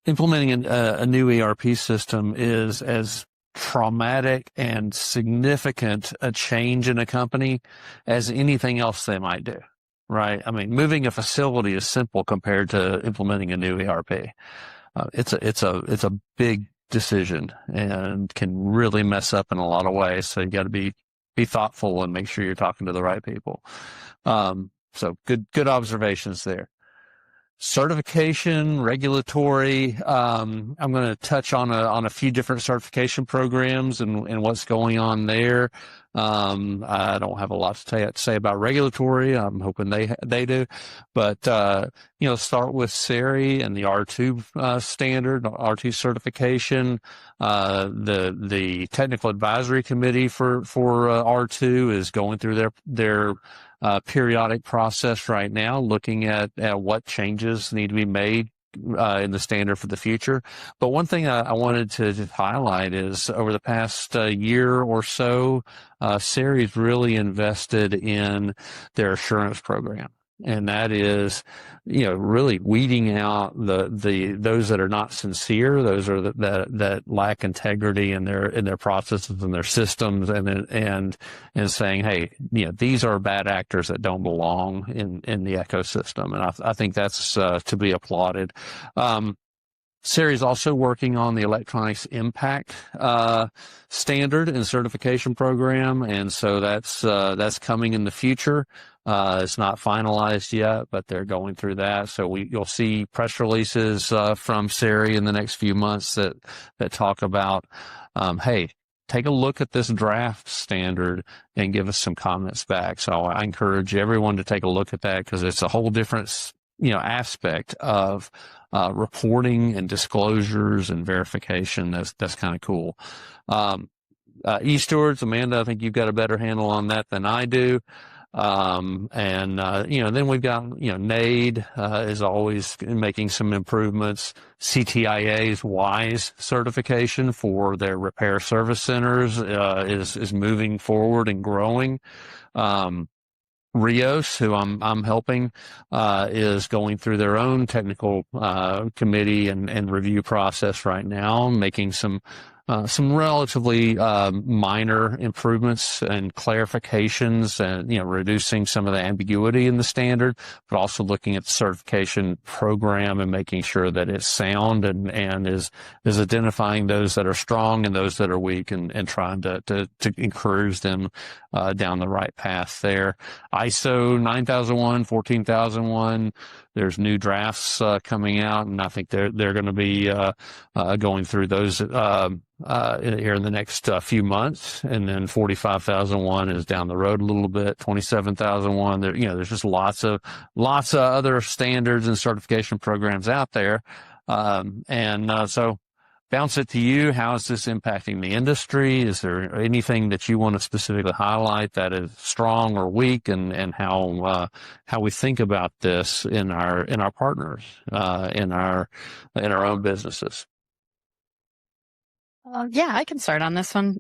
implementing a new ERP system is as traumatic and significant a change in a company as anything else they might do. Right. I mean, moving a facility is simple compared to implementing a new ERP. It's a big decision and can really mess up in a lot of ways. So you got to be thoughtful and make sure you're talking to the right people. So good observations there. Certification, regulatory. I'm going to touch on a few different certification programs and what's going on there. I don't have a lot to say about regulatory. I'm hoping they do, but start with SERI and the R2 standard, R2 certification. The technical advisory committee for R2 is going through their periodic process right now, looking at what changes need to be made in the standard for the future. But one thing I wanted to highlight is over the past year or so, SERI's really invested in their assurance program. And that is, really weeding out those that are not sincere, those are that lack integrity in their processes and their systems, and saying, hey, these are bad actors that don't belong in the ecosystem. And I think that's to be applauded. SERI is also working on the electronics impact standard and certification program, and so that's coming in the future. It's not finalized yet, but they're going through that. So you'll see press releases from SERI in the next few months that talk about, hey, take a look at this draft standard and give us some comments back. So I encourage everyone to take a look at that, because it's a whole different aspect of reporting and disclosures and verification. That's kind of cool. E-Stewards, Amanda, I think you've got a better handle on that than I do. Then we've got, NAID, is always making some improvements. CTIA's WISE certification for their repair service centers, is moving forward and growing. Rios, who I'm helping, is going through their own technical committee and review process right now, making some relatively minor improvements and clarifications, and reducing some of the ambiguity in the standard, but also looking at the certification program and making sure that it's sound and is identifying those that are strong and those that are weak, and trying to encourage them down the right path there. ISO 9001, 14001. There's new drafts coming out, and I think they're going to be going through those here in the next few months, and then 45,001 is down the road a little bit. 27,001. There, there's just lots of other standards and certification programs out there, so bounce it to you. How is this impacting the industry? Is there anything that you want to specifically highlight that is strong or weak, and how we think about this in our partners, in our own businesses? Yeah, I can start on this one.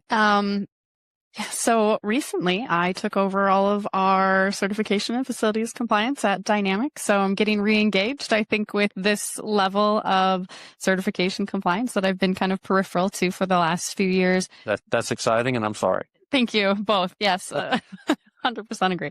So recently I took over all of our certification and facilities compliance at Dynamic. So I'm getting re-engaged, I think, with this level of certification compliance that I've been kind of peripheral to for the last few years. That's exciting, and I'm sorry. Thank you. Both. Yes. 100% agree.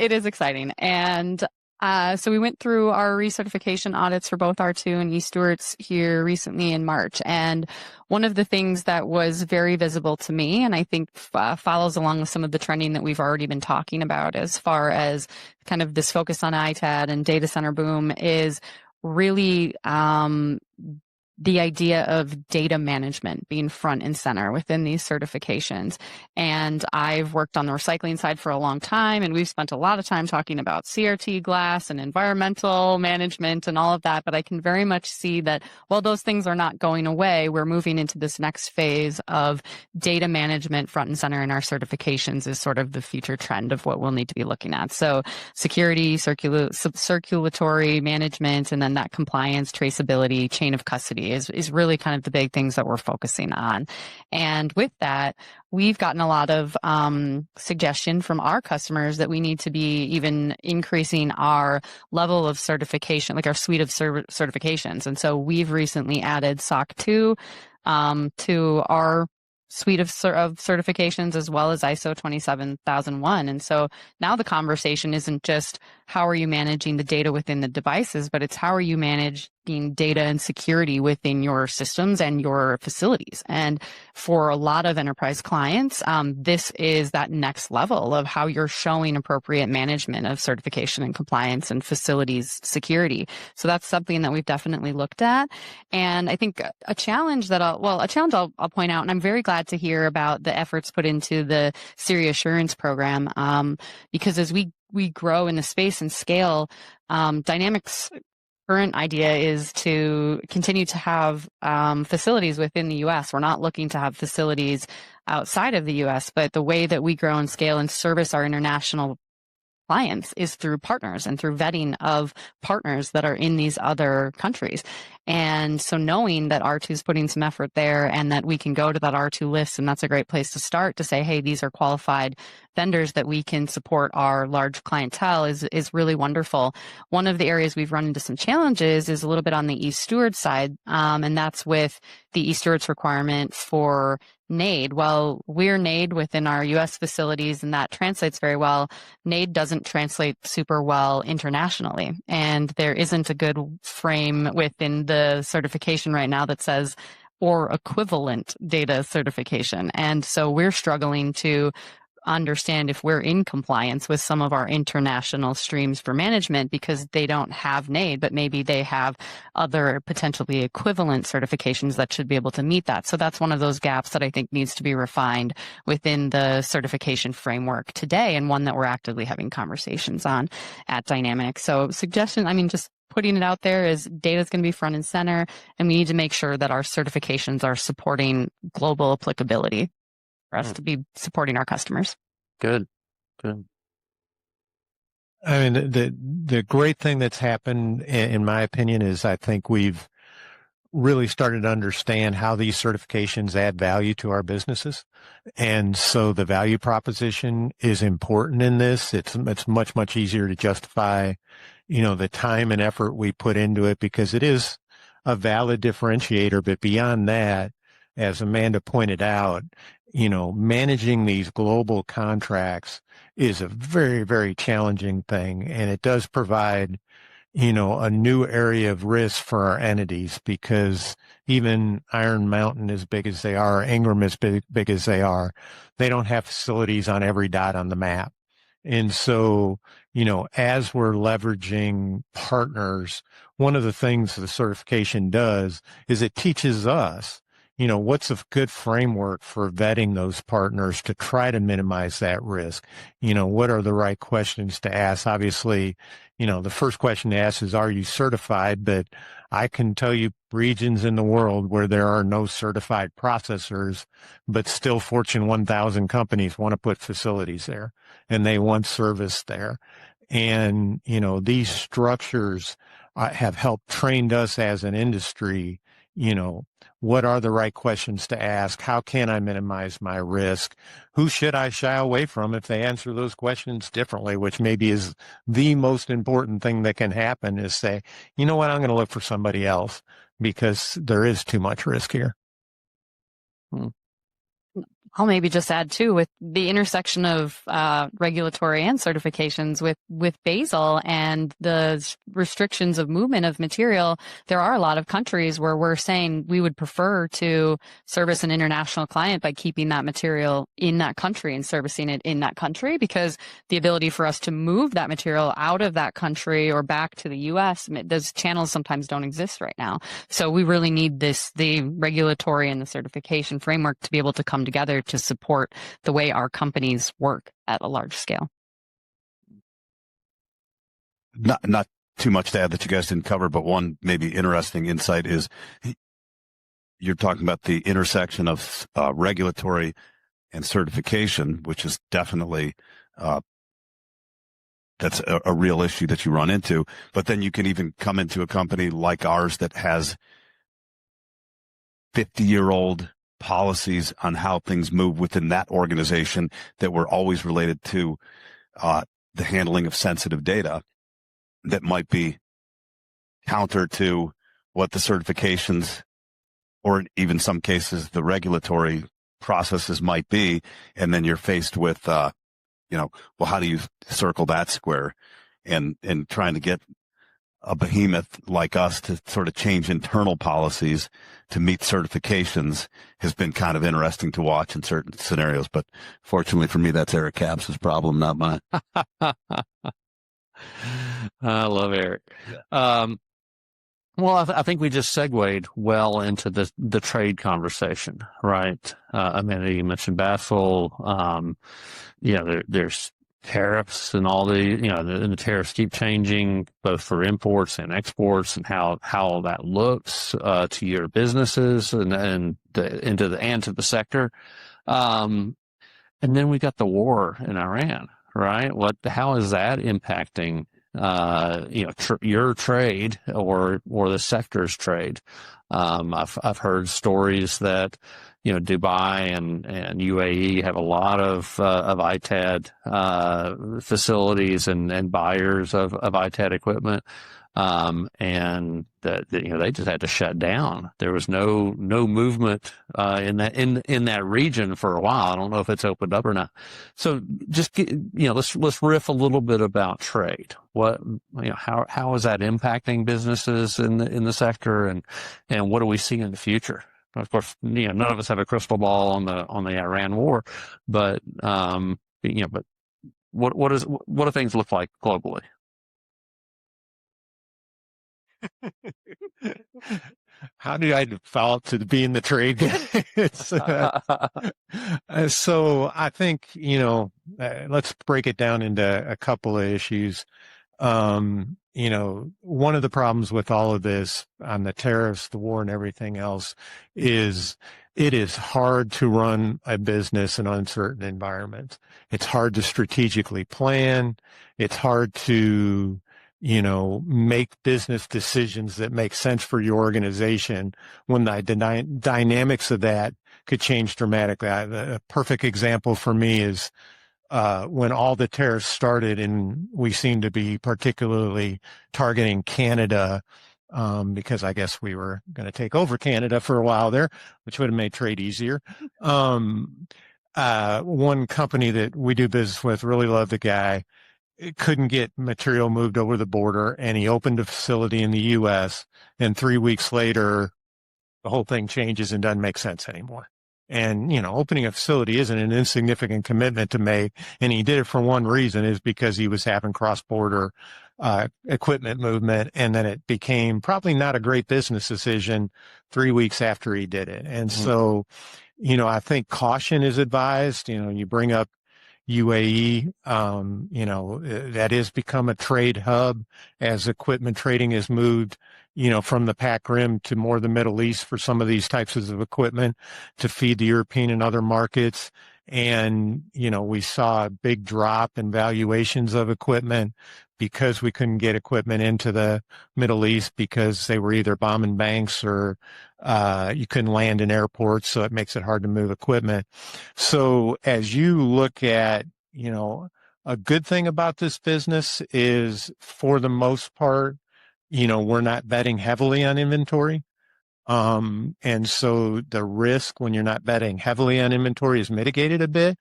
It is exciting. And so we went through our recertification audits for both R2 and eStewards here recently in March. And one of the things that was very visible to me, and I think follows along with some of the trending that we've already been talking about as far as kind of this focus on ITAD and data center boom, is really the idea of data management being front and center within these certifications. And I've worked on the recycling side for a long time, and we've spent a lot of time talking about CRT glass and environmental management and all of that. But I can very much see that while those things are not going away, we're moving into this next phase of data management front and center in our certifications is sort of the future trend of what we'll need to be looking at. So security, circulatory management, and then that compliance, traceability, chain of custody is really kind of the big things that we're focusing on. And with that, we've gotten a lot of suggestion from our customers that we need to be even increasing our level of certification, like our suite of certifications. And so we've recently added SOC 2 to our suite of certifications, as well as ISO 27001. And so now the conversation isn't just how are you managing the data within the devices, but it's how are you managing data and security within your systems and your facilities. And for a lot of enterprise clients, this is that next level of how you're showing appropriate management of certification and compliance and facilities security. So that's something that we've definitely looked at. And I think a challenge I'll point out, and I'm very glad to hear about the efforts put into the SIRI Assurance program, because as we grow in the space and scale, Dynamics' current idea is to continue to have facilities within the U.S. We're not looking to have facilities outside of the U.S., but the way that we grow and scale and service our international clients is through partners and through vetting of partners that are in these other countries. And so knowing that R2 is putting some effort there and that we can go to that R2 list, and that's a great place to start to say, hey, these are qualified vendors that we can support our large clientele is really wonderful. One of the areas we've run into some challenges is a little bit on the eSteward side, and that's with the eStewards requirement for NAID. Well, we're NAID within our U.S. facilities, and that translates very well. NAID doesn't translate super well internationally, and there isn't a good frame within the certification right now that says or equivalent data certification. And so we're struggling to understand if we're in compliance with some of our international streams for management because they don't have NAID, but maybe they have other potentially equivalent certifications that should be able to meet that. So that's one of those gaps that I think needs to be refined within the certification framework today, and one that we're actively having conversations on at Dynamic. So just putting it out there is data is going to be front and center, and we need to make sure that our certifications are supporting global applicability for us to be supporting our customers. Good. I mean, the great thing that's happened, in my opinion, is I think we've really started to understand how these certifications add value to our businesses. And so the value proposition is important in this. It's much, much easier to justify, the time and effort we put into it because it is a valid differentiator. But beyond that, as Amanda pointed out, managing these global contracts is a very, very challenging thing. And it does provide, a new area of risk for our entities because even Iron Mountain, as big as they are, Ingram, as big as they are, they don't have facilities on every dot on the map. And so, as we're leveraging partners, one of the things the certification does is it teaches us, what's a good framework for vetting those partners to try to minimize that risk? What are the right questions to ask? Obviously, the first question to ask is, are you certified? But I can tell you regions in the world where there are no certified processors, but still Fortune 1000 companies want to put facilities there and they want service there. And, these structures have helped trained us as an industry, what are the right questions to ask? How can I minimize my risk? Who should I shy away from if they answer those questions differently, which maybe is the most important thing that can happen, is say, you know what, I'm going to look for somebody else because there is too much risk here. I'll maybe just add too, with the intersection of regulatory and certifications with Basel and the restrictions of movement of material, there are a lot of countries where we're saying we would prefer to service an international client by keeping that material in that country and servicing it in that country, because the ability for us to move that material out of that country or back to the U.S., those channels sometimes don't exist right now. So we really need the regulatory and the certification framework to be able to come together to support the way our companies work at a large scale. Not too much to add that you guys didn't cover, but one maybe interesting insight is you're talking about the intersection of regulatory and certification, which is definitely that's a real issue that you run into. But then you can even come into a company like ours that has 50-year-old policies on how things move within that organization that were always related to the handling of sensitive data that might be counter to what the certifications or even some cases the regulatory processes might be. And then you're faced with, well, how do you circle that square? And trying to get a behemoth like us to sort of change internal policies to meet certifications has been kind of interesting to watch in certain scenarios. But fortunately for me, that's Eric Capps' problem, not mine. I love Eric. Yeah. Well, I think we just segued well into the trade conversation, right? Amanda, you mentioned Basel. There's tariffs and all the tariffs keep changing both for imports and exports, and how that looks to your businesses and to the sector. And then we got the war in Iran, right? How is that impacting your trade or the sector's trade? I've heard stories that Dubai and UAE have a lot of ITAD facilities and buyers of ITAD equipment, and that they just had to shut down. There was no movement in that region for a while. I don't know if it's opened up or not. So just let's riff a little bit about trade. How is that impacting businesses in the sector, and what do we see in the future? Of course, none of us have a crystal ball on the Iran war, but what do things look like globally? How do I default to being the trade guy? So I think, let's break it down into a couple of issues. One of the problems with all of this on the tariffs, the war, and everything else is it is hard to run a business in uncertain environments. It's hard to strategically plan. It's hard to make business decisions that make sense for your organization when the dynamics of that could change dramatically. A perfect example for me is when all the tariffs started, and we seem to be particularly targeting Canada because I guess we were going to take over Canada for a while there, which would have made trade easier. One company that we do business with, really love the guy, couldn't get material moved over the border, and he opened a facility in the U.S., and 3 weeks later, the whole thing changes and doesn't make sense anymore. And, opening a facility isn't an insignificant commitment to make. And he did it for one reason, is because he was having cross-border equipment movement. And then it became probably not a great business decision 3 weeks after he did it. And so, I think caution is advised. You bring up UAE, that has become a trade hub as equipment trading has moved, from the Pac Rim to more the Middle East for some of these types of equipment to feed the European and other markets. And, we saw a big drop in valuations of equipment because we couldn't get equipment into the Middle East because they were either bombing banks or you couldn't land in airports. So it makes it hard to move equipment. So as you look at, a good thing about this business is, for the most part, we're not betting heavily on inventory. And so the risk when you're not betting heavily on inventory is mitigated a bit.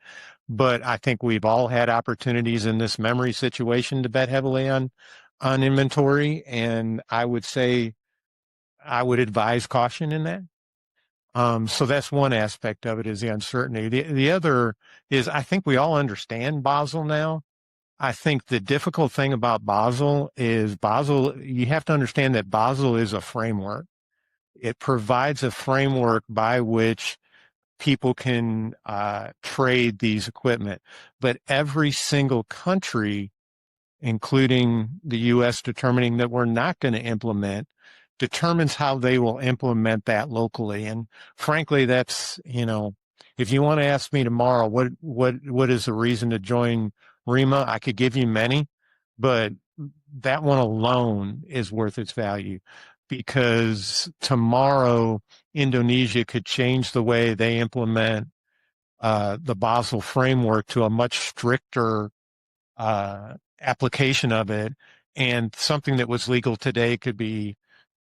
But I think we've all had opportunities in this memory situation to bet heavily on inventory. And I would say I would advise caution in that. So that's one aspect of it, is the uncertainty. The other is, I think we all understand Basel now. I think the difficult thing about Basel is you have to understand that Basel is a framework. It provides a framework by which people can trade these equipment. But every single country, including the U.S. determining that we're not going to implement, determines how they will implement that locally. And frankly, that's, if you want to ask me tomorrow, what is the reason to join ReMA? I could give you many, but that one alone is worth its value, because tomorrow Indonesia could change the way they implement the Basel framework to a much stricter application of it. And something that was legal today could be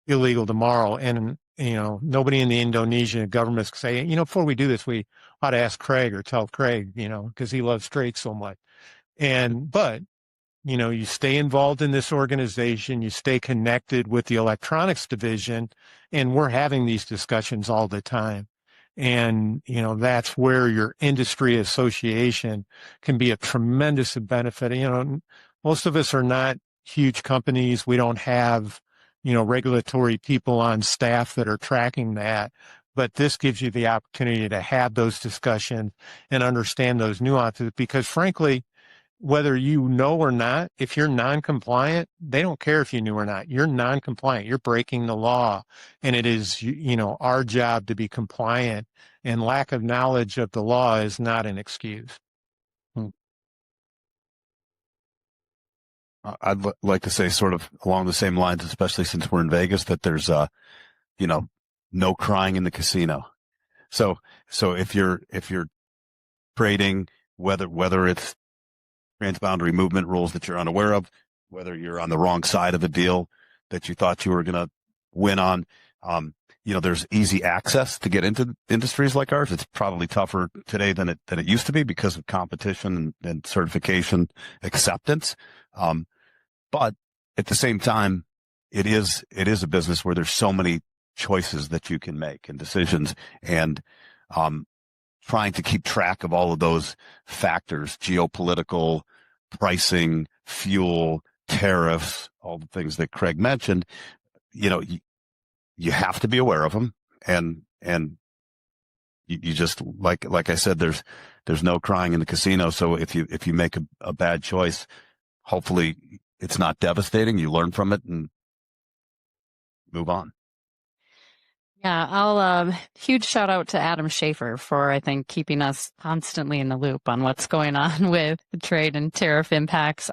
illegal tomorrow. And, nobody in the Indonesian government can say, before we do this, we ought to ask Craig or tell Craig, because he loves trade so much. But you stay involved in this organization, you stay connected with the electronics division, and we're having these discussions all the time. And, that's where your industry association can be a tremendous benefit. Most of us are not huge companies. We don't have, regulatory people on staff that are tracking that. But this gives you the opportunity to have those discussions and understand those nuances, because frankly, whether you know or not, if you're non-compliant, they don't care if you knew or not. You're non-compliant. You're breaking the law. And it is, our job to be compliant, and lack of knowledge of the law is not an excuse. I'd like to say, sort of along the same lines, especially since we're in Vegas, that there's, no crying in the casino. So if you're trading, whether it's transboundary movement rules that you're unaware of, whether you're on the wrong side of a deal that you thought you were going to win on, there's easy access to get into industries like ours. It's probably tougher today than it used to be because of competition and certification acceptance. But at the same time, it is a business where there's so many choices that you can make and decisions, and trying to keep track of all of those factors, geopolitical, pricing, fuel, tariffs, all the things that Craig mentioned, you have to be aware of them. And you just, like I said, there's no crying in the casino. So if you make a bad choice, hopefully it's not devastating. You learn from it and move on. Yeah, I'll huge shout out to Adam Schaefer for, I think, keeping us constantly in the loop on what's going on with the trade and tariff impacts.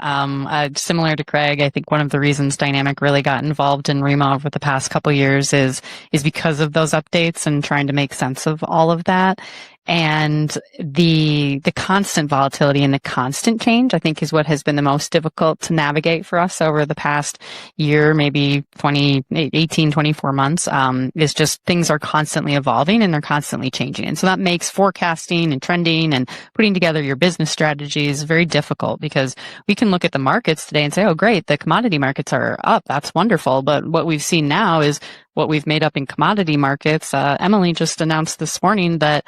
Similar to Craig, I think one of the reasons Dynamic really got involved in ReMA over the past couple years is because of those updates and trying to make sense of all of that. And the constant volatility and the constant change, I think, is what has been the most difficult to navigate for us over the past year, maybe 18, 24 months, is just things are constantly evolving and they're constantly changing. And so that makes forecasting and trending and putting together your business strategies very difficult, because we can look at the markets today and say, oh, great, the commodity markets are up. That's wonderful. But what we've seen now is what we've made up in commodity markets. Emily just announced this morning that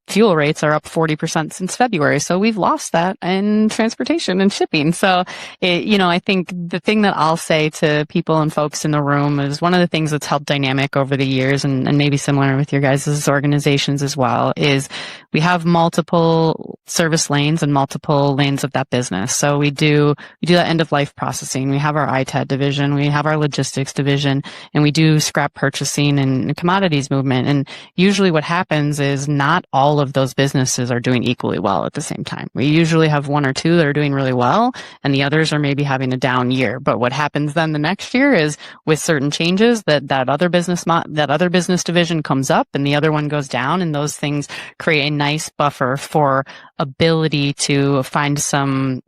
fuel rates are up 40% since February. So we've lost that in transportation and shipping. So, I think the thing that I'll say to people and folks in the room is one of the things that's helped Dynamic over the years, and maybe similar with your guys' organizations as well, is we have multiple service lanes and multiple lanes of that business. So we do that end of life processing. We have our ITAD division, we have our logistics division, and we do scrap purchasing and commodities movement. And usually what happens is not all of those businesses are doing equally well at the same time. We usually have one or two that are doing really well, and the others are maybe having a down year. But what happens then the next year is with certain changes that other business division comes up and the other one goes down, and those things create a nice buffer for ability to find some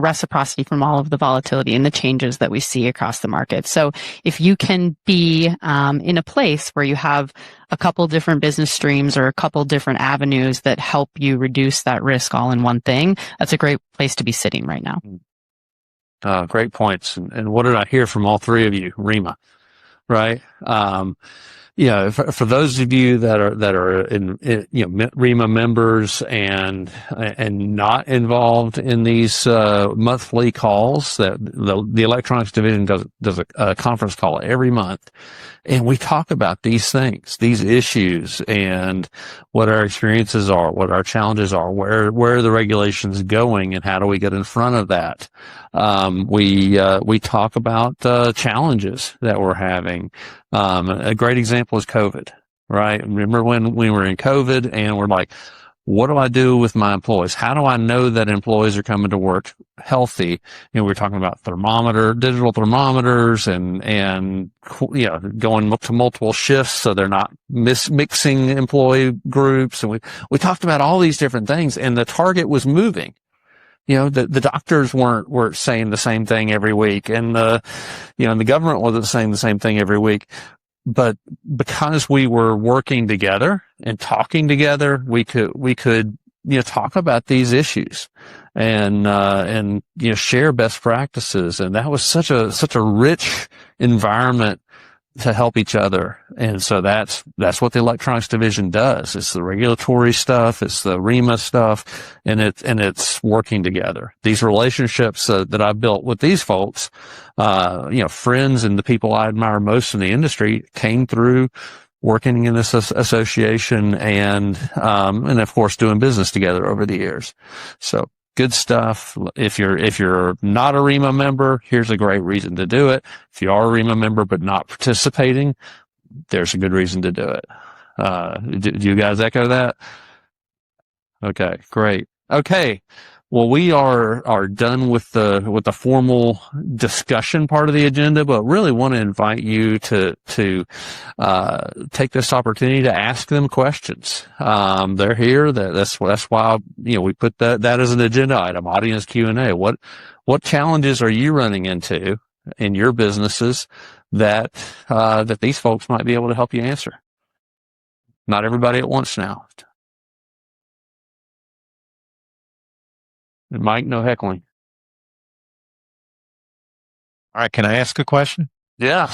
reciprocity from all of the volatility and the changes that we see across the market. So if you can be in a place where you have a couple different business streams or a couple different avenues that help you reduce that risk all in one thing, that's a great place to be sitting right now. Great points. And what did I hear from all three of you? ReMA, right? For those of you that are in ReMA members and not involved in these monthly calls, that the electronics division does a conference call every month, and we talk about these things, these issues, and what our experiences are, what our challenges are, where are the regulations going, and how do we get in front of that. We talk about challenges that we're having. A great example is COVID, right? Remember when we were in COVID and we're like, what do I do with my employees? How do I know that employees are coming to work healthy? We're talking about digital thermometers and going to multiple shifts so they're not mixing employee groups. And we talked about all these different things, and the target was moving. The doctors weren't saying the same thing every week, and the government wasn't saying the same thing every week. But because we were working together and talking together, we could talk about these issues and share best practices. And that was such a rich environment to help each other. And so that's what the electronics division does. It's the regulatory stuff, it's the ReMA stuff, and it's working together. These relationships that I've built with these folks, friends and the people I admire most in the industry, came through working in this association and of course doing business together over the years. So good stuff. If you're not a ReMA member, here's a great reason to do it. If you are a ReMA member but not participating, there's a good reason to do it. Do you guys echo that? Okay, great. Okay. Well, we are done with the formal discussion part of the agenda, but really want to invite you to take this opportunity to ask them questions. They're here. That's why we put that as an agenda item. Audience Q&A. What challenges are you running into in your businesses that these folks might be able to help you answer? Not everybody at once now. And Mike, no heckling. All right. Can I ask a question? Yeah.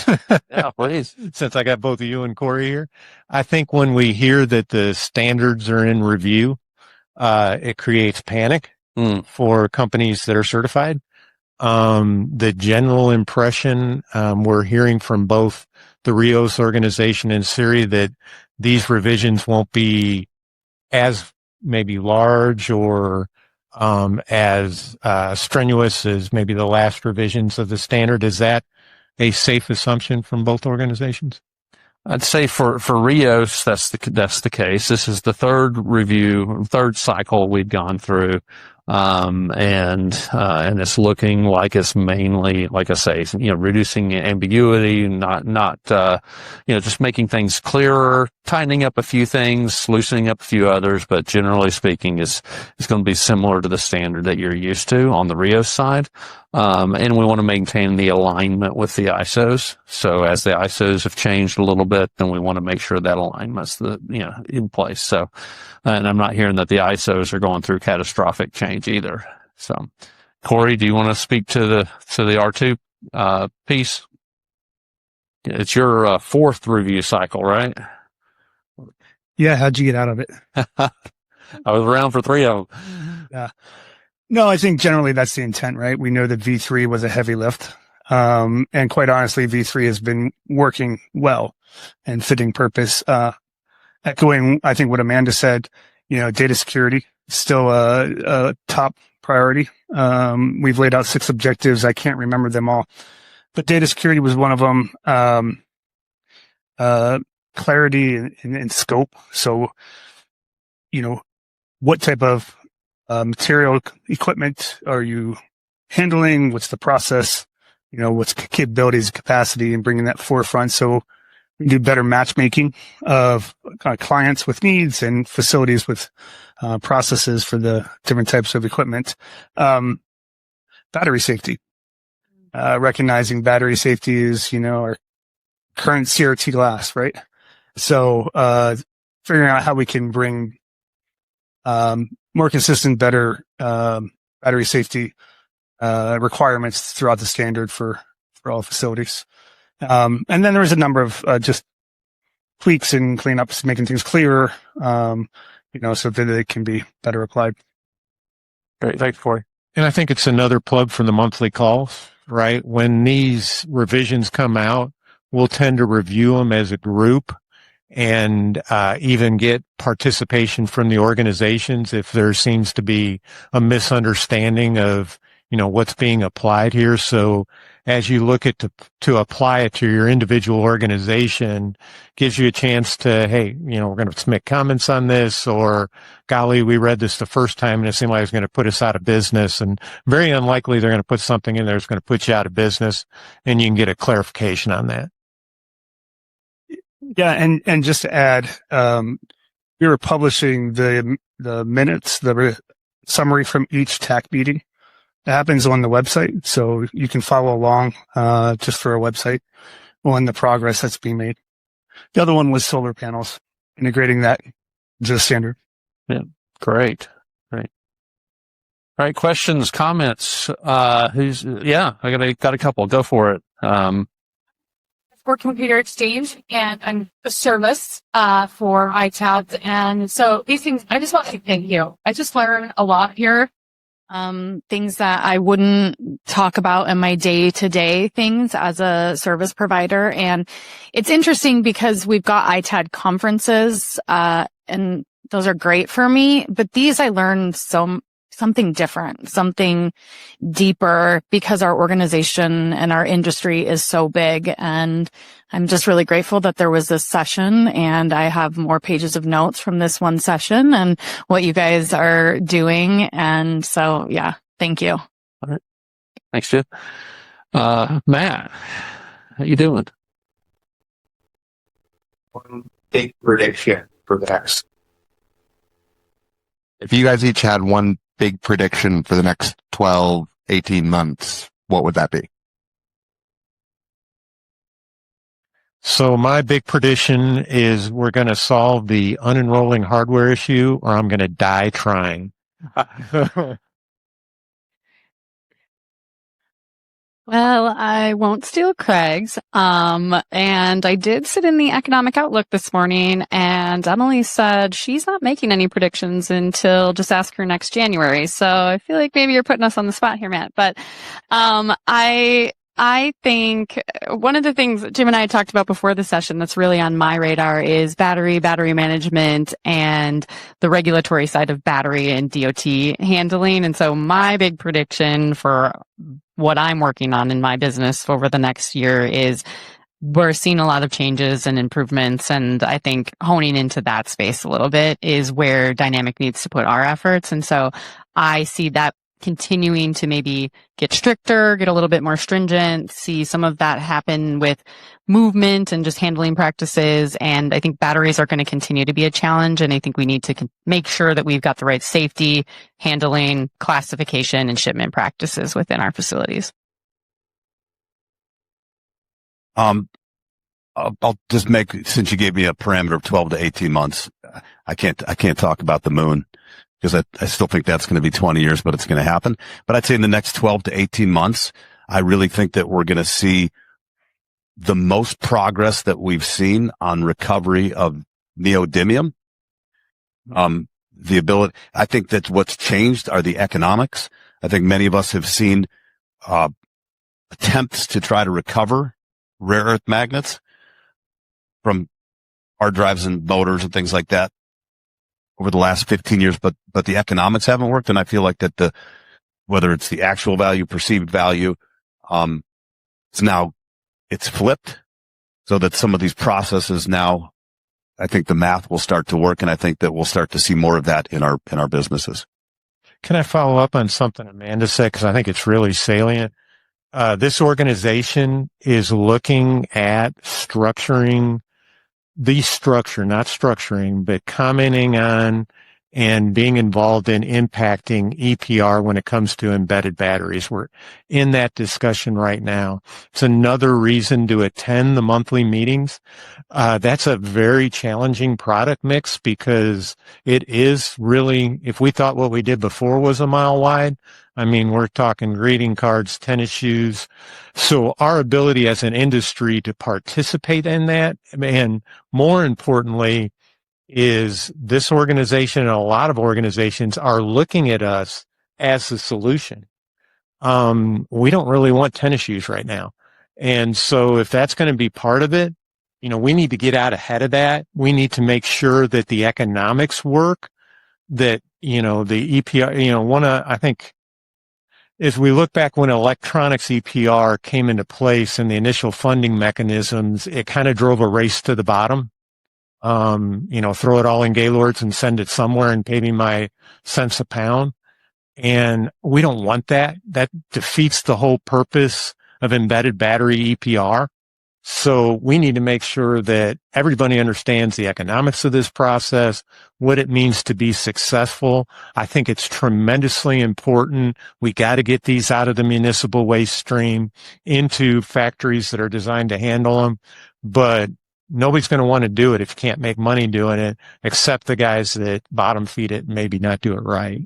Yeah, please. Since I got both of you and Corey here, I think when we hear that the standards are in review, it creates panic for companies that are certified. The general impression we're hearing from both the RIOS organization and SIRI that these revisions won't be as maybe large or as strenuous as maybe the last revisions of the standard. Is that a safe assumption from both organizations? I'd say for RIOS, that's the case. This is the third cycle we've gone through. And it's looking like it's mainly, like I say, reducing ambiguity, not just making things clearer, tightening up a few things, loosening up a few others, but generally speaking, it's going to be similar to the standard that you're used to on the RIOS side. And we want to maintain the alignment with the ISOs. So as the ISOs have changed a little bit, then we want to make sure that alignment's in place. So, and I'm not hearing that the ISOs are going through catastrophic change either. So, Corey, do you want to speak to the R2 piece? It's your fourth review cycle, right? Yeah. How'd you get out of it? I was around for 3 of them. Yeah. No, I think generally that's the intent, right? We know that V3 was a heavy lift. And quite honestly, V3 has been working well and fitting purpose. Echoing, I think what Amanda said, data security is still a top priority. We've laid out 6 objectives. I can't remember them all, but data security was one of them. Clarity and scope. So, what type of material equipment are you handling? What's the process? What's capabilities, capacity, and bringing that forefront. So we do better matchmaking of clients with needs and facilities with processes for the different types of equipment. Battery safety, recognizing battery safety is, our current CRT glass, right? So figuring out how we can bring more consistent, better battery safety requirements throughout the standard for all facilities. And then there's a number of just tweaks and cleanups, making things clearer, so that they can be better applied. Great. Thanks, Corey. And I think it's another plug for the monthly calls, right? When these revisions come out, we'll tend to review them as a group and even get participation from the organizations if there seems to be a misunderstanding of, what's being applied here. So as you look at to apply it to your individual organization, gives you a chance to, hey, we're going to make comments on this, or golly, we read this the first time and it seemed like it was going to put us out of business, and very unlikely they're going to put something in there that's going to put you out of business, and you can get a clarification on that. Yeah, and just to add, we were publishing the minutes, the summary from each TAC meeting. It happens on the website, so you can follow along just for our website on the progress that's being made. The other one was solar panels, integrating that into the standard. Yeah, great. All right, questions, comments. I got a couple. Go for it. For computer exchange and a service for ITAD. And so these things, I just want to thank you. I just learned a lot here. Things that I wouldn't talk about in my day-to-day things as a service provider. And it's interesting because we've got ITAD conferences, and those are great for me, but these I learned something different, something deeper, because our organization and our industry is so big. And I'm just really grateful that there was this session, and I have more pages of notes from this one session and what you guys are doing. And so, yeah, thank you. All right. Thanks, Jim. Matt, how you doing? One big prediction for the next. If you guys each had one big prediction for the next 12, 18 months, what would that be? So my big prediction is we're going to solve the unenrolling hardware issue, or I'm going to die trying. Well, I won't steal Craig's. And I did sit in the Economic Outlook this morning, and Emily said she's not making any predictions until just ask her next January. So I feel like maybe you're putting us on the spot here, Matt. But I think one of the things Jim and I talked about before the session that's really on my radar is battery management, and the regulatory side of battery and DOT handling. And so my big prediction for what I'm working on in my business over the next year is we're seeing a lot of changes and improvements. And I think honing into that space a little bit is where Dynamic needs to put our efforts. And so I see that continuing to maybe get stricter, get a little bit more stringent, see some of that happen with movement and just handling practices. And I think batteries are going to continue to be a challenge. And I think we need to make sure that we've got the right safety, handling, classification, and shipment practices within our facilities. I'll just make, since you gave me a parameter of 12 to 18 months, I can't talk about the moon, because I still think that's going to be 20 years, but it's going to happen. But I'd say in the next 12 to 18 months, I really think that we're going to see the most progress that we've seen on recovery of neodymium. The ability, I think that what's changed are the economics. I think many of us have seen attempts to try to recover rare earth magnets from hard drives and motors and things like that over the last 15 years, but the economics haven't worked. And I feel like that whether it's the actual value, perceived value, it's flipped so that some of these processes now, I think the math will start to work. And I think that we'll start to see more of that in our businesses. Can I follow up on something Amanda said? Because I think it's really salient. This organization is looking at structuring the structure, not structuring, but commenting on and being involved in impacting EPR when it comes to embedded batteries. We're in that discussion right now. It's another reason to attend the monthly meetings. That's a very challenging product mix because it is really, if we thought what we did before was a mile wide, I mean, we're talking greeting cards, tennis shoes. So our ability as an industry to participate in that, and more importantly, is this organization and a lot of organizations are looking at us as the solution. We don't really want tennis shoes right now. And so if that's going to be part of it, we need to get out ahead of that. We need to make sure that the economics work, that, the EPR, I think as we look back when electronics EPR came into place and the initial funding mechanisms, it kind of drove a race to the bottom. Throw it all in Gaylords and send it somewhere and pay me my cents a pound. And we don't want that. That defeats the whole purpose of embedded battery EPR. So we need to make sure that everybody understands the economics of this process, what it means to be successful. I think it's tremendously important. We got to get these out of the municipal waste stream into factories that are designed to handle them. But nobody's going to want to do it if you can't make money doing it, except the guys that bottom feed it and maybe not do it right.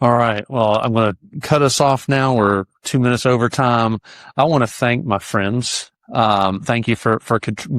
All right. Well, I'm going to cut us off now. We're 2 minutes over time. I want to thank my friends. Thank you for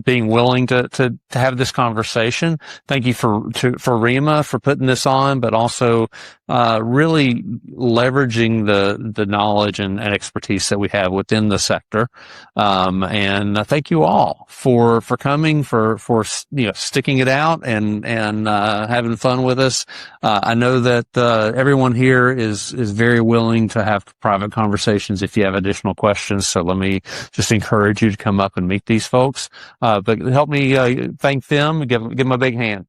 being willing to have this conversation. Thank you for ReMA for putting this on, but also, really leveraging the knowledge and expertise that we have within the sector. And thank you all for coming, for sticking it out and having fun with us. I know that, everyone here is very willing to have private conversations if you have additional questions. So let me just encourage you to come up and meet these folks. But help me thank them and give them a big hand.